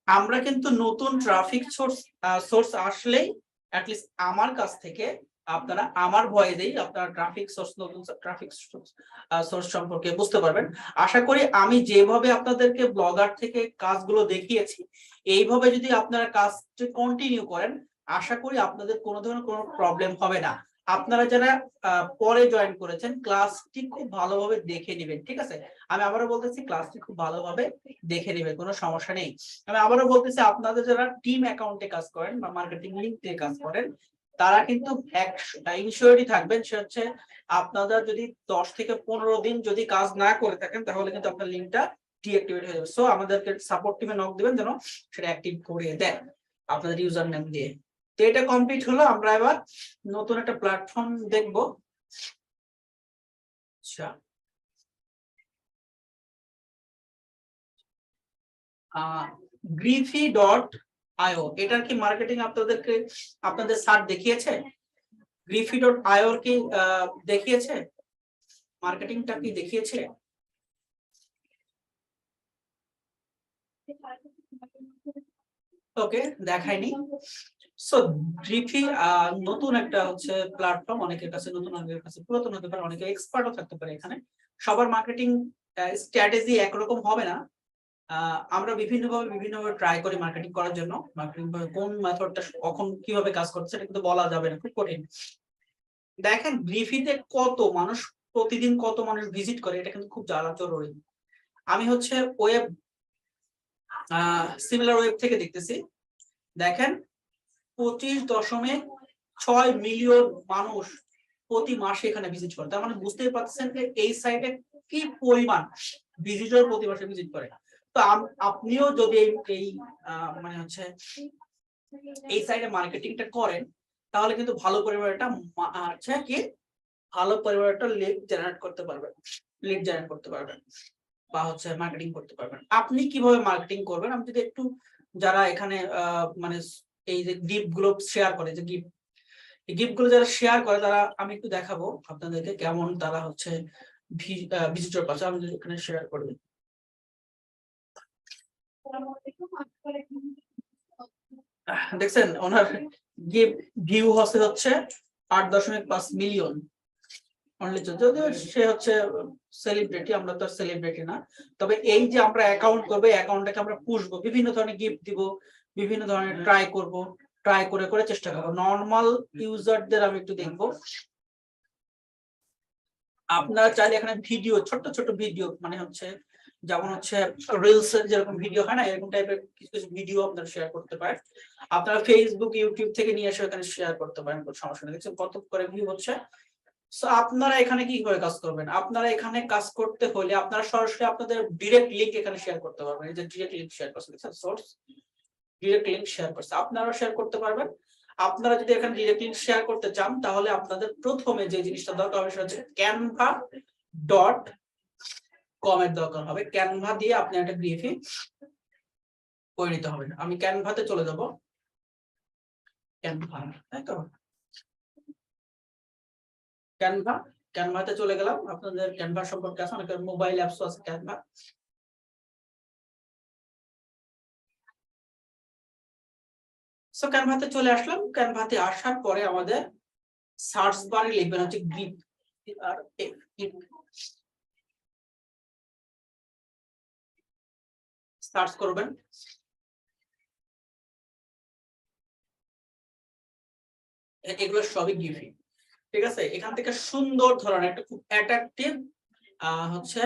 আমরা কিন্তু নতুন ট্রাফিক সোর্স আসলেই অ্যাটলিস্ট আমার কাছ থেকে আপনারা আমার ভয়েসেই আপনারা ট্রাফিক সোর্স, নতুন ট্রাফিক সোর্স সম্পর্কে বুঝতে পারবেন। আশা করি আমি যেভাবে আপনাদেরকে ব্লগার থেকে কাজগুলো দেখিয়েছি, এইভাবে যদি আপনারা কাজটি কন্টিনিউ করেন, আশা করি আপনাদের কোনো ধরনের কোনো প্রবলেম হবে না। আপনারা যারা পরে জয়েন করেছেন, ক্লাসটি খুব ভালোভাবে দেখে নেবেন, ঠিক আছে? আমি আবারও বলতেছি, ক্লাসটি খুব ভালোভাবে দেখে নেবেন, কোনো সমস্যা নেই। আমি আবারও বলতেছি, আপনাদের যারা টিম অ্যাকাউন্টে কাজ করেন বা মার্কেটিং লিংক দিয়ে কাজ করেন, তারা কিন্তু ইনশিওরিটি থাকবেন, সে হচ্ছে আপনাদের যদি 10 থেকে 15 দিন যদি কাজ না করে থাকেন, তাহলে কিন্তু আপনার লিংকটা ডিঅ্যাক্টিভেট হয়ে যাবে। সো আমাদেরকে সাপোর্ট টিমে নক দিবেন যেন সেটা অ্যাক্টিভ করে দেয় আপনাদের ইউজার নেম দিয়ে। তো এটা কমপ্লিট হলো, আমরা এবার নতুন একটা প্ল্যাটফর্ম দেখব। আচ্ছা, griffy.io, এটার কি মার্কেটিং আপনাদেরকে আপনাদের স্যার দেখিয়েছে? griffy.io কি দেখিয়েছে, মার্কেটিংটা কি দেখিয়েছে? ওকে, দেখায়নি। সো গ্রিফি নতুন একটা হচ্ছে প্ল্যাটফর্ম, অনেকের কাছে নতুন, অনেকের কাছে পুরাতন হতে পারে, অনেকে এক্সপার্টও থাকতে পারে। এখানে সবার মার্কেটিং স্ট্র্যাটেজি একরকম হবে না। আমরা বিভিন্নভাবে ট্রাই করি মার্কেটিং করার জন্য। মার্কেটিং কোন মেথডটা কখন কিভাবে কাজ করছে সেটা কিন্তু বলা যাবে না, খুব কঠিন। দেখেন গ্রিফিতে কত মানুষ প্রতিদিন, কত মানুষ ভিজিট করে, এটা কিন্তু খুব জ্বালা জরুরি। আমি হচ্ছে ওয়েব সিমিলার ওয়েব থেকে দেখতেছি, দেখেন 25.6 মিলিয়ন মানুষ প্রতি মাসে এখানে ভিজিট করে। তার মানে বুঝতেই পারছেন যে এই সাইটে কি পরিমাণ ভিজিটর প্রতি মাসে ভিজিট করে। তো আপনিও যদি এই মানে হচ্ছে এই সাইটে মার্কেটিংটা করেন, তাহলে কিন্তু ভালো পরিমাণ একটা হচ্ছে কি ভালো পরিমাণ একটা লিড জেনারেট করতে পারবেন, লিড জেনারেট করতে পারবেন বা হচ্ছে মার্কেটিং করতে পারবেন। আপনি কিভাবে মার্কেটিং করবেন, আমি যদি একটু যারা এখানে মানে এই যে গিফট গুলো শেয়ার করে, যে গিফট গুলো যারা শেয়ার করে, তারা আমি একটু দেখাবো আপনাদেরকে কেমন তারা হচ্ছে ভিজিটর পাচ্ছে। আমি যদি এখানে শেয়ার করি, দেখছেন ওনার ভিউ হচ্ছে 8.5 মিলিয়ন। অনলি যদিও সে হচ্ছে সেলিব্রিটি, আমরা তো সেলিব্রিটি না। তবে এই যে আমরা অ্যাকাউন্ট করবো, অ্যাকাউন্টটাকে আমরা পুষবো, বিভিন্ন ধরনের গিফট দিব, বিভিন্ন ধরনের ট্রাই করব, ট্রাই করে করে চেষ্টা করবো। নর্মাল ইউজারদের আমি একটু দেখবো। আপনারা চাইলে এখানে ভিডিও, ছোট ছোট ভিডিও, মানে হচ্ছে যেমন হচ্ছে রিলস এর যেরকম ভিডিও হয় না, এরকম টাইপের কিছু কিছু ভিডিও আপনারা শেয়ার করতে পারেন। আপনারা ফেসবুক, ইউটিউব থেকে নিয়ে এসে এখানে শেয়ার করতে পারেন, কোনো সমস্যা নেই। দেখছেন কত করে ভিউ হচ্ছে। সো আপনারা এখানে কি করে কাজ করবেন? আপনারা এখানে কাজ করতে হলে আপনারা সরাসরি আপনাদের ডিরেক্ট লিংক এখানে শেয়ার করতে পারবেন। এই যে ডিরেক্ট লিংক শেয়ার করছে, দেখছেন সোর্স, ডিরেক্ট লিংক শেয়ার করছে, আপনারাও শেয়ার করতে পারবেন। আপনারা যদি এখানে ডিরেক্ট লিংক শেয়ার করতে চান, তাহলে আপনাদের প্রথমে যে জিনিসটা দরকার হবে সেটা হচ্ছে canva.com এর দরকার হবে। ক্যানভা দিয়ে আপনি একটা গ্রিফি করে নিতে হবে। আমি ক্যানভাতে চলে যাব। ক্যানভা, তাই তো, ক্যানভা, ক্যানভাতে চলে গেলাম। আপনাদের ক্যানভা সম্পর্কে আছে, অনেকের মোবাইল অ্যাপসও আছে ক্যানভা। সো ক্যানভাতে চলে আসলাম। ক্যানভাতে আসার পরে আমাদের সার্চ বারে লিখবেন হচ্ছে গ্রিপ, আর সার্চ করবেন। এগুলো সবই গিফি, ঠিক আছে। এখান থেকে সুন্দর ধরনের একটা খুব অ্যাট্রাকটিভ হচ্ছে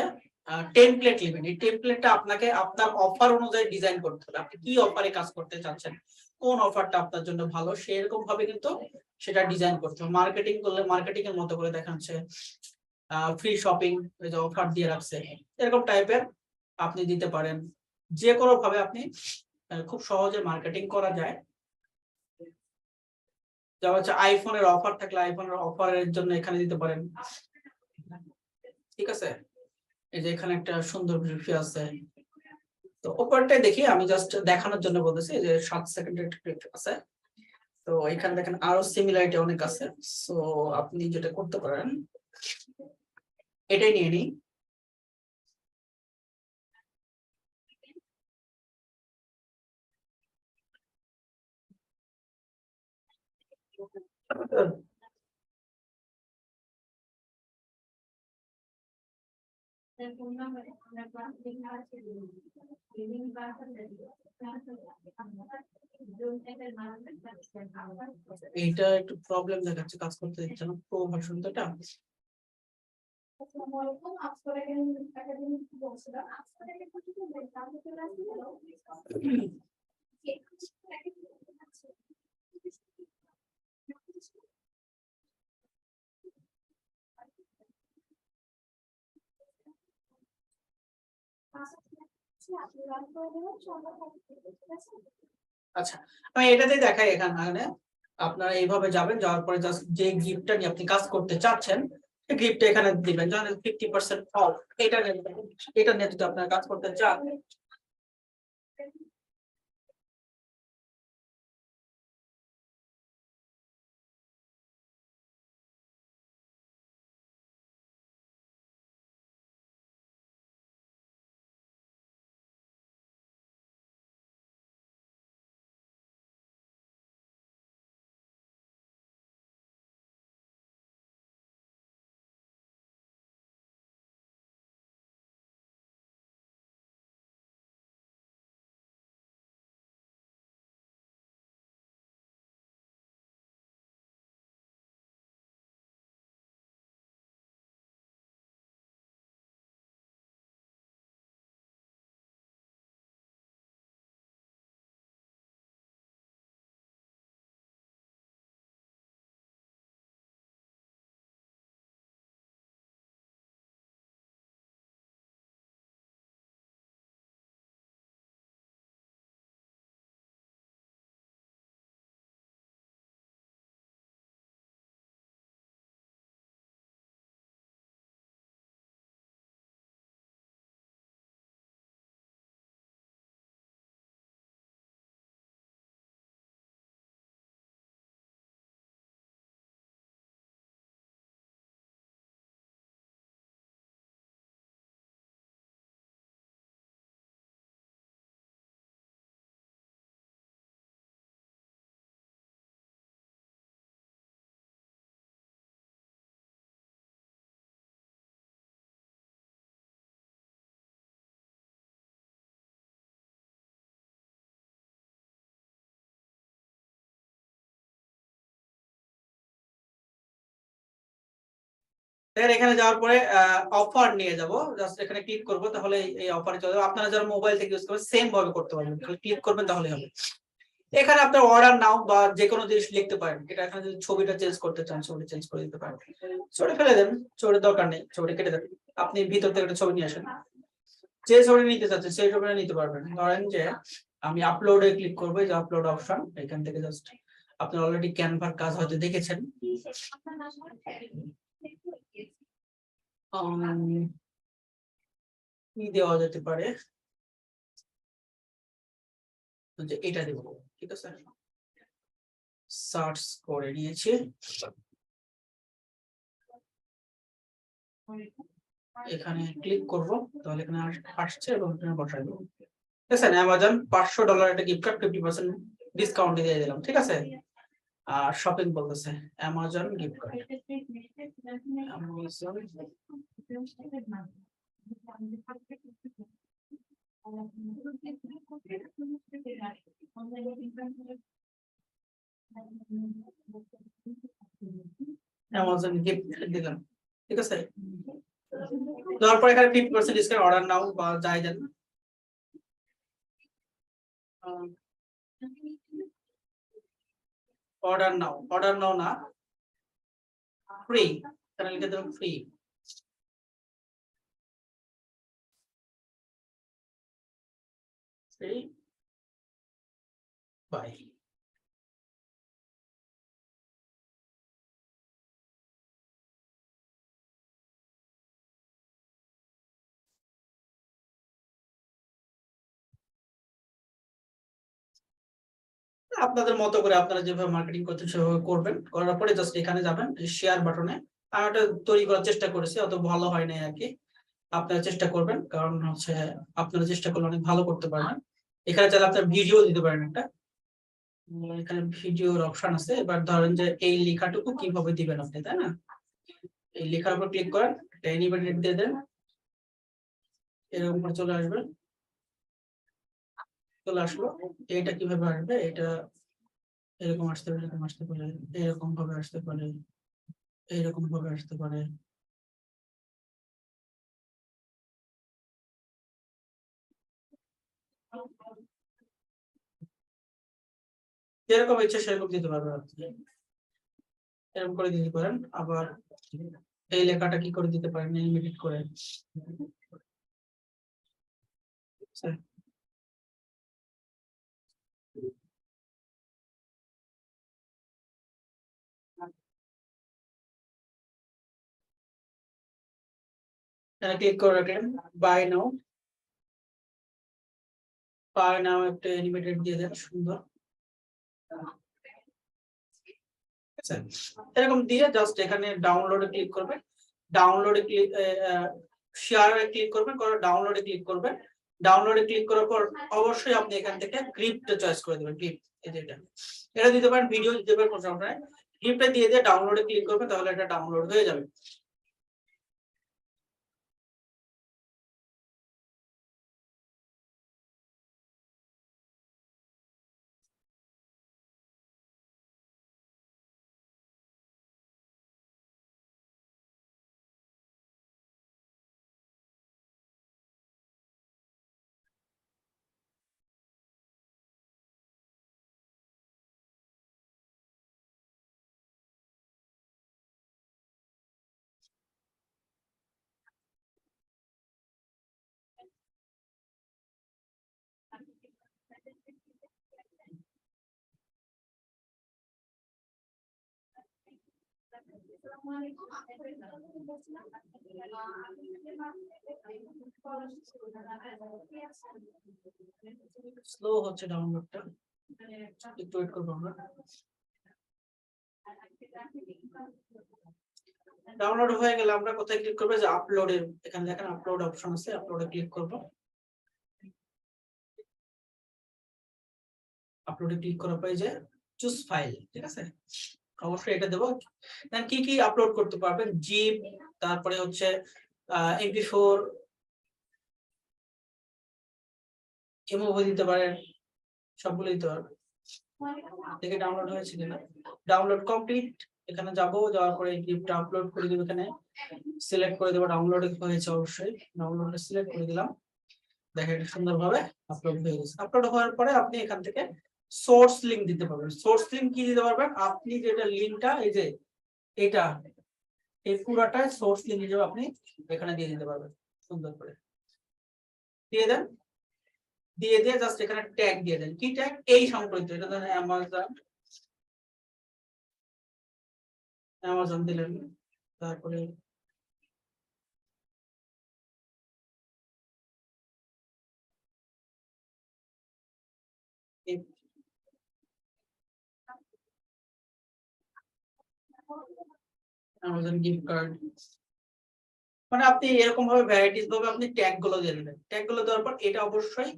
টেমপ্লেট নেবেন। এই টেমপ্লেটটা আপনাকে আপনার অফার অনুযায়ী ডিজাইন করতে হবে। আপনি কি অফারে কাজ করতে চাচ্ছেন, কোন অফারটা আপনার জন্য ভালো, সেরকম ভাবে কিন্তু সেটা ডিজাইন করতে হবে। মার্কেটিং করলে মার্কেটিং এর মতো করে দেখাচ্ছে, ফ্রি শপিং যে অফার দিয়ে রাখছে, এরকম টাইপের আপনি দিতে পারেন। যে কোনো ভাবে আপনি খুব সহজে মার্কেটিং করা যায়। যেমন হচ্ছে আইফোনের অফার থাকলে আইফোনের অফারের জন্য এখানে দিতে পারেন, ঠিক আছে। এই যে এখানে একটা সুন্দর রিভিউ আছে। তো ওপরটাই দেখি, আমি জাস্ট দেখানোর জন্য বলতেছি যে 7 সেকেন্ডের একটা ক্লিপ আছে। তো এখানে দেখেন আরো সিমিলারিটি অনেক আছে। সো আপনি যেটা করতে পারেন, এটাই নিয়ে নিই। এইটা একটু প্রবলেম দেখাচ্ছে, কাজ করতে দিচ্ছে না, প্রো ভার্সন তো এটা। আচ্ছা, আমি এটাতেই দেখাই। এখানে আপনারা এইভাবে যাবেন, যাওয়ার পরে জাস্ট যে গিফটটা নিয়ে আপনি কাজ করতে চাচ্ছেন সেই গিফটটা এখানে দিবেন। যেমন 50% অফ, এটা নিয়ে যদি আপনারা কাজ করতে চান, এখানে যাওয়ার পরে অফার নিয়ে যাব, জাস্ট এখানে ক্লিক করব, তাহলে এই অফারে চলে যাবে। আপনারা যারা মোবাইল থেকে ইউজ করবেন সেম ভাবে করতে পারবেন, ক্লিক করবেন তাহলে হবে। এখানে আপনার অর্ডার নাও বা যে কোনো জিনিস লিখতে পারেন। এটা এখানে যদি ছবিটা চেঞ্জ করতে চান ছবি চেঞ্জ করে দিতে পারেন, ছবি ফেলে দেন, ছবির দরকার নেই, ছবিটা কেটে দেন। আপনি ভিতর থেকে একটা ছবি নিয়ে আসেন, যে ছবি নিতে চাচ্ছেন সেই ছবিটা নিতে পারবেন। ধরেন যে আমি আপলোডে ক্লিক করবো, যে আপলোড অপশন, এখান থেকে জাস্ট আপনি অলরেডি ক্যানভার কাজ হয়তো দেখেছেন। কি দেওয়া যেতে পারে, যে এটা দেব, ঠিক আছে, সার্চ করে নিয়েছি। এখানে ক্লিক করব, তাহলে এখানে আসছে এবং এখানে বসাই দেবো। ঠিক আছে, অ্যামাজন $500 একটা গিফট কার্ড 50% ডিসকাউন্ট দিয়ে দিলাম, ঠিক আছে। আর শপিং বলতেছে Amazon gift card, Amazon gift দিলাম, ঠিক আছে। তারপর এখানে 50% ডিসকাউন্ট, অর্ডার নাও বা যাই দেন। অর্ডার নাও না, ফ্রি, এখানে লিখে দিলাম ফ্রি। Free by. আপনাদের মতো করে আপনারা যেভাবে মার্কেটিং করতে সেভাবে করবেন, করার পরে জাস্ট এখানে যাবেন শেয়ার বাটনে। আমি এটা তৈরি করার চেষ্টা করেছি, অত ভালো হয় নাই আর কি। আপনারা চেষ্টা করবেন, কারণ হচ্ছে আপনারা চেষ্টা করলে অনেক ভালো করতে পারবেন। এখানে চাইলে আপনার ভিডিও দিতে পারেন একটা, এখানে ভিডিওর অপশন আছে। এবার ধরেন যে এই লেখাটুকু কিভাবে দিবেন আপনি, তাই না? এই লেখার উপর ক্লিক করেন, অ্যানিমেটেড দিয়ে দেন, এরকম করে চলে আসবে। চলে আসলো, এটা কিভাবে আসবে, এটা এরকম আসতে পারে, এরকম আসতে পারে, এরকম ভাবে আসতে পারে, এইরকম ভাবে আসতে পারে। যেরকম ইচ্ছে সেরকম দিতে পারবেন আপনি, এরকম করে দিতে পারেন। আবার এই লেখাটা কি করে দিতে পারেন, এনিমেটেড করে। ক্লিক করে রাখেন, বাই নাও একটা এনিমেটেড দিয়ে দেন, সুন্দর। এরকম দিয়ে জাস্ট এখানে ডাউনলোডে ক্লিক করবেন, ডাউনলোডে ক্লিক, শেয়ারে ক্লিক করবেন, করে ডাউনলোডে ক্লিক করবেন। ডাউনলোডে ক্লিক করার পর অবশ্যই আপনি এখান থেকে গ্রিপটা চয়েস করে দেবেন, গ্রিপ এটা দিতে পারেন, ভিডিও দিতে পারেন, কোনো সমস্যা নাই। গ্রিপটা দিয়ে ডাউনলোডে ক্লিক করবেন, তাহলে এটা ডাউনলোড হয়ে যাবে। স্লো হচ্ছে ডাউনলোডটা, একটু ওয়েট করবো আমরা। ডাউনলোড হয়ে গেলে আমরা কোথায় ক্লিক করবো, যে আপলোডের, এখানে দেখেন আপলোড অপশন আছে, আপলোডে ক্লিক করব। আপলোডে ক্লিক করার পরে যে চুজ ফাইল, ঠিক আছে, অবশ্যই এটা দেবো। দেন কি কি আপলোড করতে পারবেন, জিপ, তারপরে হচ্ছে MP4, এমওভি দিতে পারেন, সবগুলো দিতে পারবেন। দেখে ডাউনলোড হয়েছে কিনা। ডাউনলোড কমপ্লিট, এখানে যাব, যাওয়ার পরে গিফটটা আপলোড করে দেব, এখানে সিলেক্ট করে দেব, ডাউনলোড হয়েছে অবশ্যই, ডাউনলোডে সিলেক্ট করে দিলাম। দেখেন সুন্দরভাবে আপলোড হয়ে গেছে। আপলোড হওয়ার পরে আপনি এখান থেকে সোর্স লিংক দিতে পারবেন। সোর্স লিংক কি দিতে পারবেন, আপনি যেটা লিংকটা এই যে এটা এই পুরাটা সোর্স লিংক হিসেবে আপনি এখানে দিয়ে দিতে পারবেন। সুন্দর করে দিয়ে দেন, দিয়ে জাস্ট এখানে ট্যাগ দিয়ে দেন। কি ট্যাগ, এই সম্পর্কিত, এটা ধরেন অ্যামাজন দিলেন, তারপরে অ্যামাজন গিফট কার্ড, মানে আপনি এরকম ভাবে ভ্যারাইটিস ভাবে আপনি ট্যাগ গুলো দিয়ে দিবেন। ট্যাগ গুলো দেওয়ার পর এটা অবশ্যই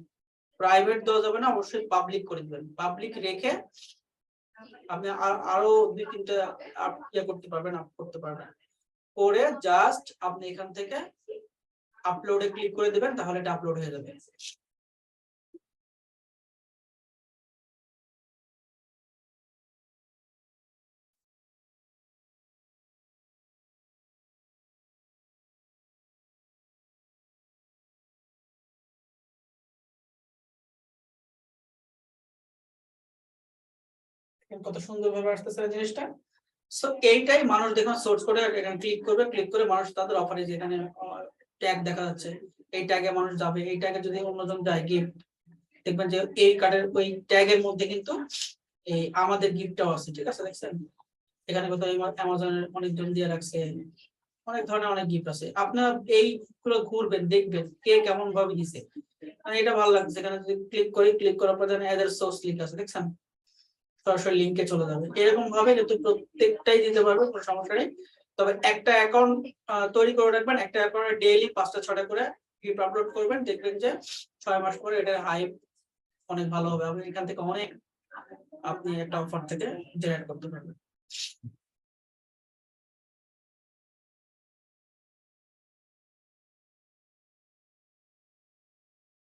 প্রাইভেট দেওয়া যাবে না, অবশ্যই পাবলিক করে দিবেন। পাবলিক রেখে আপনি আরো 2-3টা করতে পারবেন, আপ করতে পারবেন। করে জাস্ট আপনি এখান থেকে আপলোডে ক্লিক করে দিবেন, তাহলে এটা আপলোড হয়ে যাবে। কত সুন্দর ভাবে আসতেছে জিনিসটা। সো এইটাই মানুষ দেখুন সোর্স করে এখানে ক্লিক করবে, ক্লিক করে মানুষ তাদের অফারে যেখানে ট্যাগ দেখা যাচ্ছে এই ট্যাগে মানুষ যাবে। এই ট্যাগে যদি অন্যজন যায় গিফট, দেখবেন যে এই কার্ডের ওই ট্যাগের মধ্যে কিন্তু এই আমাদের গিফটটাও আছে। ঠিক আছে, দেখছেন এখানে কোথাও অ্যামাজনের অনেকজন দিয়ে রাখছে, অনেক ধরনের অনেক গিফট আছে। আপনার এইগুলো ঘুরবেন, দেখবেন কে কেমন ভাবে দিছে। মানে এটা ভালো লাগছে, এখানে যদি ক্লিক করি, ক্লিক করার পর যেন এদের সোর্স লিংক আছে, দেখছেন সরাসরি লিংকে চলে যাবে। এরকম ভাবে কিন্তু প্রত্যেকটাই দিতে পারবে, কোনো সমস্যা নেই। তবে একটা অ্যাকাউন্ট তৈরি করে রাখবেন, একটা অ্যাকাউন্টে ডেইলি 5টা-6টা করে গিফট আপলোড করবেন, দেখবেন যে 6 মাস পরে এটার হাইপ অনেক ভালো হবে। আপনি এখান থেকে অনেক আপনি একটা অফার থেকে জেনারেট করতে পারবেন।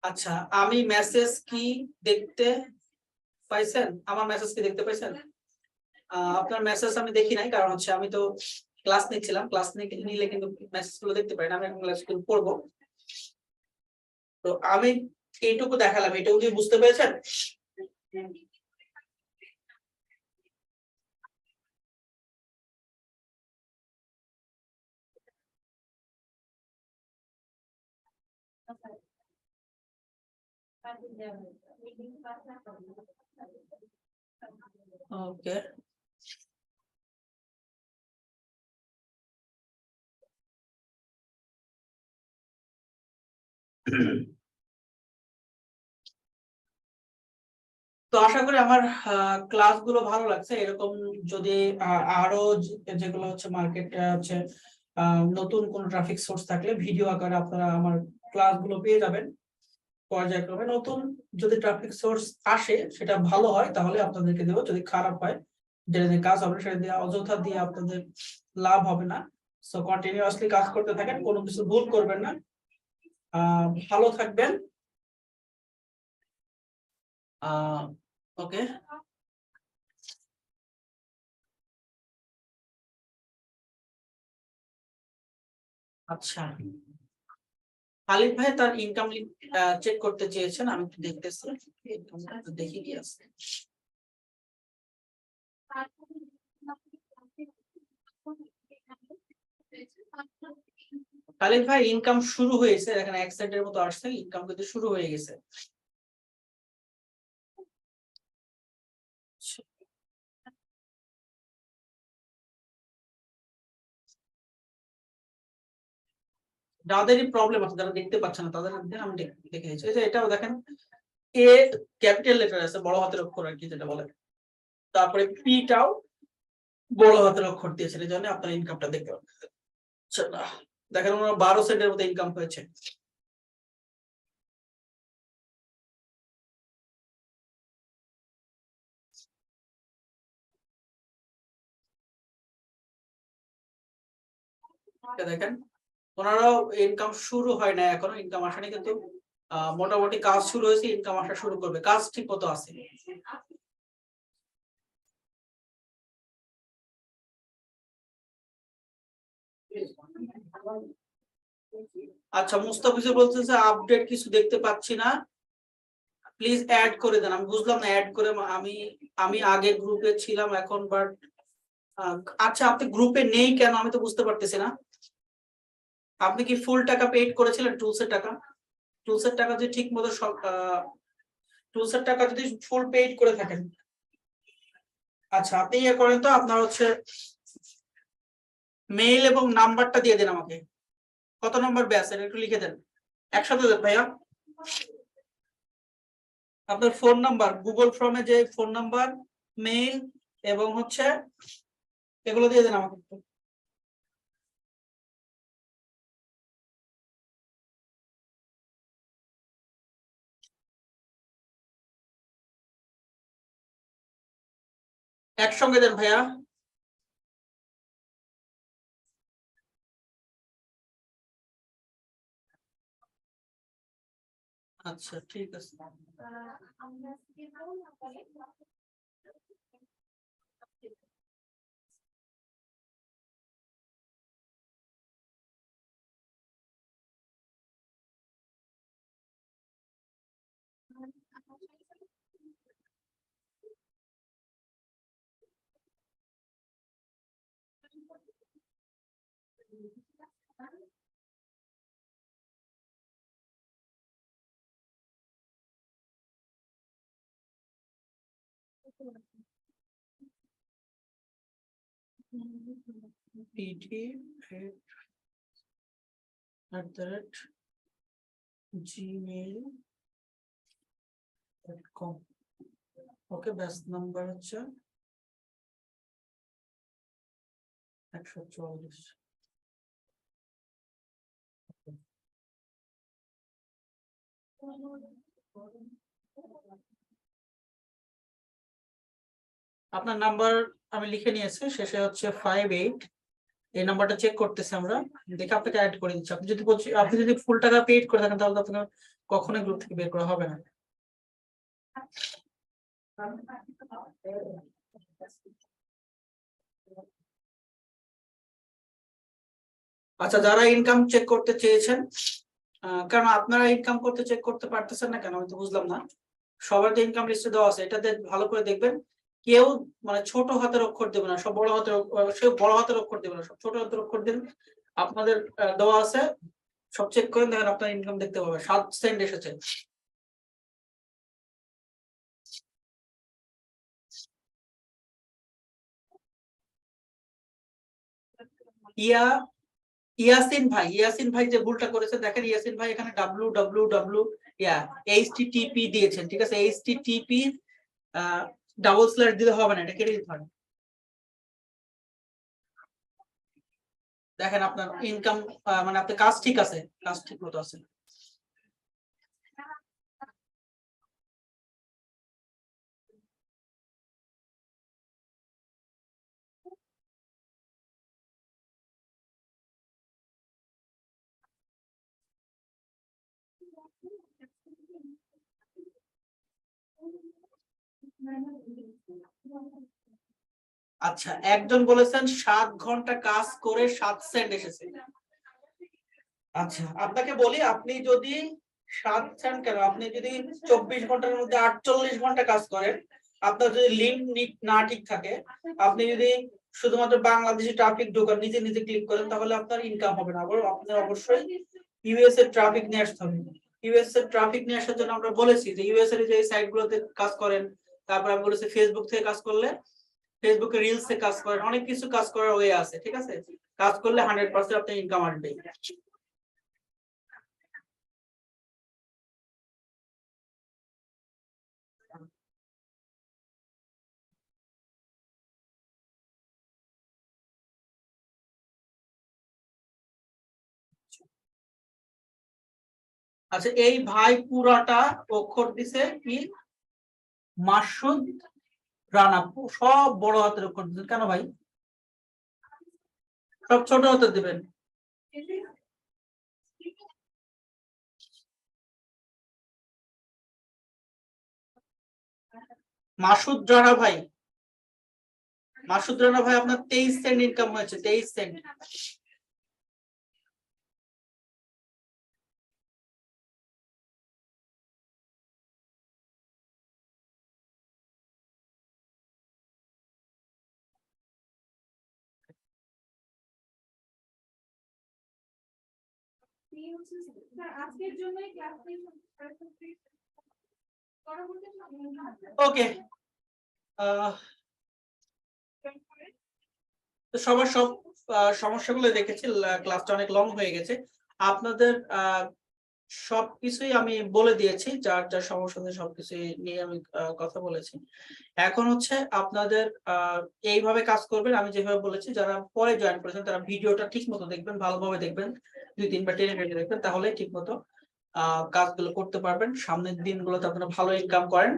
আচ্ছা, আমি মেসেজ কি দেখতে পাইছেন? আমার মেসেজ কি দেখতে পাইছেন? আপনার মেসেজ আমি দেখি নাই, কারণ হচ্ছে আমি তো ক্লাস নিচ্ছিলাম। ক্লাস নিলে কিন্তু মেসেজ গুলো দেখতে পাই না, আমি এখন ক্লাস পড়বো। তো আমি এইটুকু দেখালাম, এটুকু কি বুঝতে পেরেছেন? ওকে, তো আশা করি আমার ক্লাসগুলো ভালো লাগছে। এরকম যদি আরো যেগুলো হচ্ছে মার্কেটে হচ্ছে নতুন কোন ট্রাফিক সোর্স থাকলে ভিডিও আকারে আপনারা আমার ক্লাসগুলো পেয়ে যাবেন পর্যায়ক্রমে। নতুন যদি ট্রাফিক সোর্স আসে সেটা ভালো হয় তাহলে আপনাদেরকে দেবো, যদি খারাপ হয় যেটা দিয়ে কাজ হবে সেটা দিয়ে অযথা দিয়ে আপনাদের লাভ হবে না। সো কন্টিনিউয়াসলি কাজ করতে থাকেন, কোনো কিছু ভুল করবেন না। ভালো থাকবেন। ওকে, আচ্ছা, খালিদ ভাই তার ইনকাম চেক করতে চেয়েছেন, আমি একটু দেখতেছি, দেখি কি আছে। খালিদ ভাই ইনকাম শুরু হয়েছে, এখানে 1 সেন্টের মতো আসছে, ইনকাম কিন্তু শুরু হয়ে গেছে। যাদেরই প্রবলেম আছে, যারা দেখতে পাচ্ছে না তাদের মধ্যে আমি দেখে দিয়েছি। এই যে এটাও দেখেন, এ ক্যাপিটাল লেটার আছে, বড় হাতের অক্ষর আর কি যেটা বলে, তারপরে পিটাও বড় হাতের অক্ষর দিয়েছে, এই জন্য আপনার ইনকামটা দেখতে পাচ্ছেন। দেখেন ওনার 12 সেন্টের মতো ইনকাম হয়েছে। দেখেন ওনারাও ইনকাম শুরু হয় না এখনো, ইনকাম আসেনি, কিন্তু মোটামুটি কাজ শুরু হয়েছে, ইনকাম আসা শুরু করবে, কাজ ঠিক মতো আছে। আচ্ছা, মুস্তাফিজুর বলতেছে আপডেট কিছু দেখতে পাচ্ছি না, প্লিজ অ্যাড করে দেন। আমি বুঝলাম না, অ্যাড করে আমি আগের গ্রুপে ছিলাম এখন, বাট আচ্ছা আপনি গ্রুপে নেই কেন আমি তো বুঝতে পারতেছি না। আপনি কি ফুল টাকা পেইড করেছিলেন টুলসের টাকা? টুলসের টাকা যদি ঠিক মতো টুলসের টাকা যদি ফুল পেইড করে থাকেন, আচ্ছা আপনি ইয়ে করেন তো, আপনার হচ্ছে মেইল এবং নাম্বারটা দিয়ে দেন আমাকে। কত নম্বর ব্যাচ একটু লিখে দেন, একসাথে দেন ভাইয়া। আপনার ফোন নাম্বার, গুগল ফর্মে যে ফোন নাম্বার, মেইল এবং হচ্ছে এগুলো দিয়ে দেন আমাকে একটু। একসঙ্গে দেন ভাইয়া। আচ্ছা ঠিক আছে। gmail.com। ওকে, ব্যাচ নাম্বার হচ্ছে 144। আপনার নাম্বার আমি লিখে নিয়েছি, শেষে হচ্ছে 58। এই নাম্বারটা চেক করতেছি আমরা, দেখে আপনাকে অ্যাড করে দিচ্ছি। আপনি যদি ফুল টাকা পেড করে থাকেন তাহলে আপনাকে কখনোই গ্রুপ থেকে বের করা হবে না। আচ্ছা, যারা ইনকাম চেক করতে চেয়েছেন, কারণ আপনারা ইনকাম করতে চেক করতে পারতেছেন না কেন আমি তো বুঝলাম না। সবার তো ইনকাম লিস্টে দেওয়া আছে, এটাতে ভালো করে দেখবেন। কেউ মানে ছোট হাতের অক্ষর দেবে না, সব বড় হাতের সে বড় হাতের অক্ষর দেবে না, সব ছোট হাতের অক্ষর দেন। আপনাদের দেওয়া আছে, সব চেক করেন, দেখেন আপনার ইনকাম দেখতে পাবেন 7 সেন্ট এসেছে। ইয়াসিন ভাই যে ভুলটা করেছে, দেখেন ইয়াসিন ভাই এখানে www http দিয়েছেন, ঠিক আছে? http ডাবল স্ল্যাশ দিলে হবে না, এটা কেটে দিতে হবে। দেখেন আপনার ইনকাম মানে আপনার কাজ ঠিক আছে, কাজ ঠিক মতো আছে। আচ্ছা, একজন বলেছেন 7 ঘন্টা কাজ করে 7 সেন্ট এসেছে। আচ্ছা আপনাকে বলি, আপনি যদি 7 সেন্ট কেন, আপনি যদি 24 ঘন্টার মধ্যে 48 ঘন্টা কাজ করেন, আপনার যদি লিঙ্ক না ঠিক থাকে, আপনি যদি শুধুমাত্র বাংলাদেশি ট্রাফিক ঢোকান, নিজে নিজে ক্লিক করেন, তাহলে আপনার ইনকাম হবে না। আপনার অবশ্যই ইউএস এর ট্রাফিক নিয়ে আসতে হবে। ইউএস এর ট্রাফিক নিয়ে আসার জন্য আমরা বলেছি যে ইউএস এর যে সাইট গুলোতে কাজ করেন, তারপর আমি বলেছি ফেসবুক থেকে কাজ করলে, ফেসবুকে রিলসে কাজ করেন, অনেক কিছু কাজ করার ওয়ে আছে, ঠিক আছে? কাজ করলে 100% আপনার ইনকাম আসবে। আচ্ছা, এই ভাই পুরাটা অক্ষর দিছে কি? মাসুদ রানা, সব বড় হাতের অক্ষর দিচ্ছেন কেন ভাই? সব ছোট হাতের দিবেন। মাসুদ রানা ভাই, মাসুদ রানা ভাই আপনার 23 সেন্ট ইনকাম হয়েছে, 23 সেন্ট। ওকে, তো সবার সব সমস্যাগুলো দেখেছি, ক্লাসটা অনেক লং হয়ে গেছে। আপনাদের সবকিছুই আমি বলে দিয়েছি, যার যার সমস্যা আছে সবকিছু নিয়ে আমি কথা বলেছি। এখন হচ্ছে আপনাদের এইভাবে কাজ করবেন আমি যেভাবে বলেছি। যারা পরে জয়েন করেছেন তারা ভিডিওটা ঠিক মতো দেখবেন, ভালোভাবে দেখবেন, 2-3 বার টেনে টেনে দেখবেন, তাহলে ঠিক মতো কাজগুলো করতে পারবেন। সামনের দিনগুলোতে আপনারা ভালো ইনকাম করেন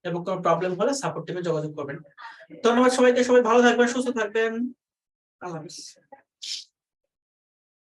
এবং কোনো প্রবলেম হলে সাপোর্ট টিমে যোগাযোগ করবেন। ধন্যবাদ সবাইকে, সবাই ভালো থাকবেন, সুস্থ থাকবেন। আল্লাহ হাফেজ।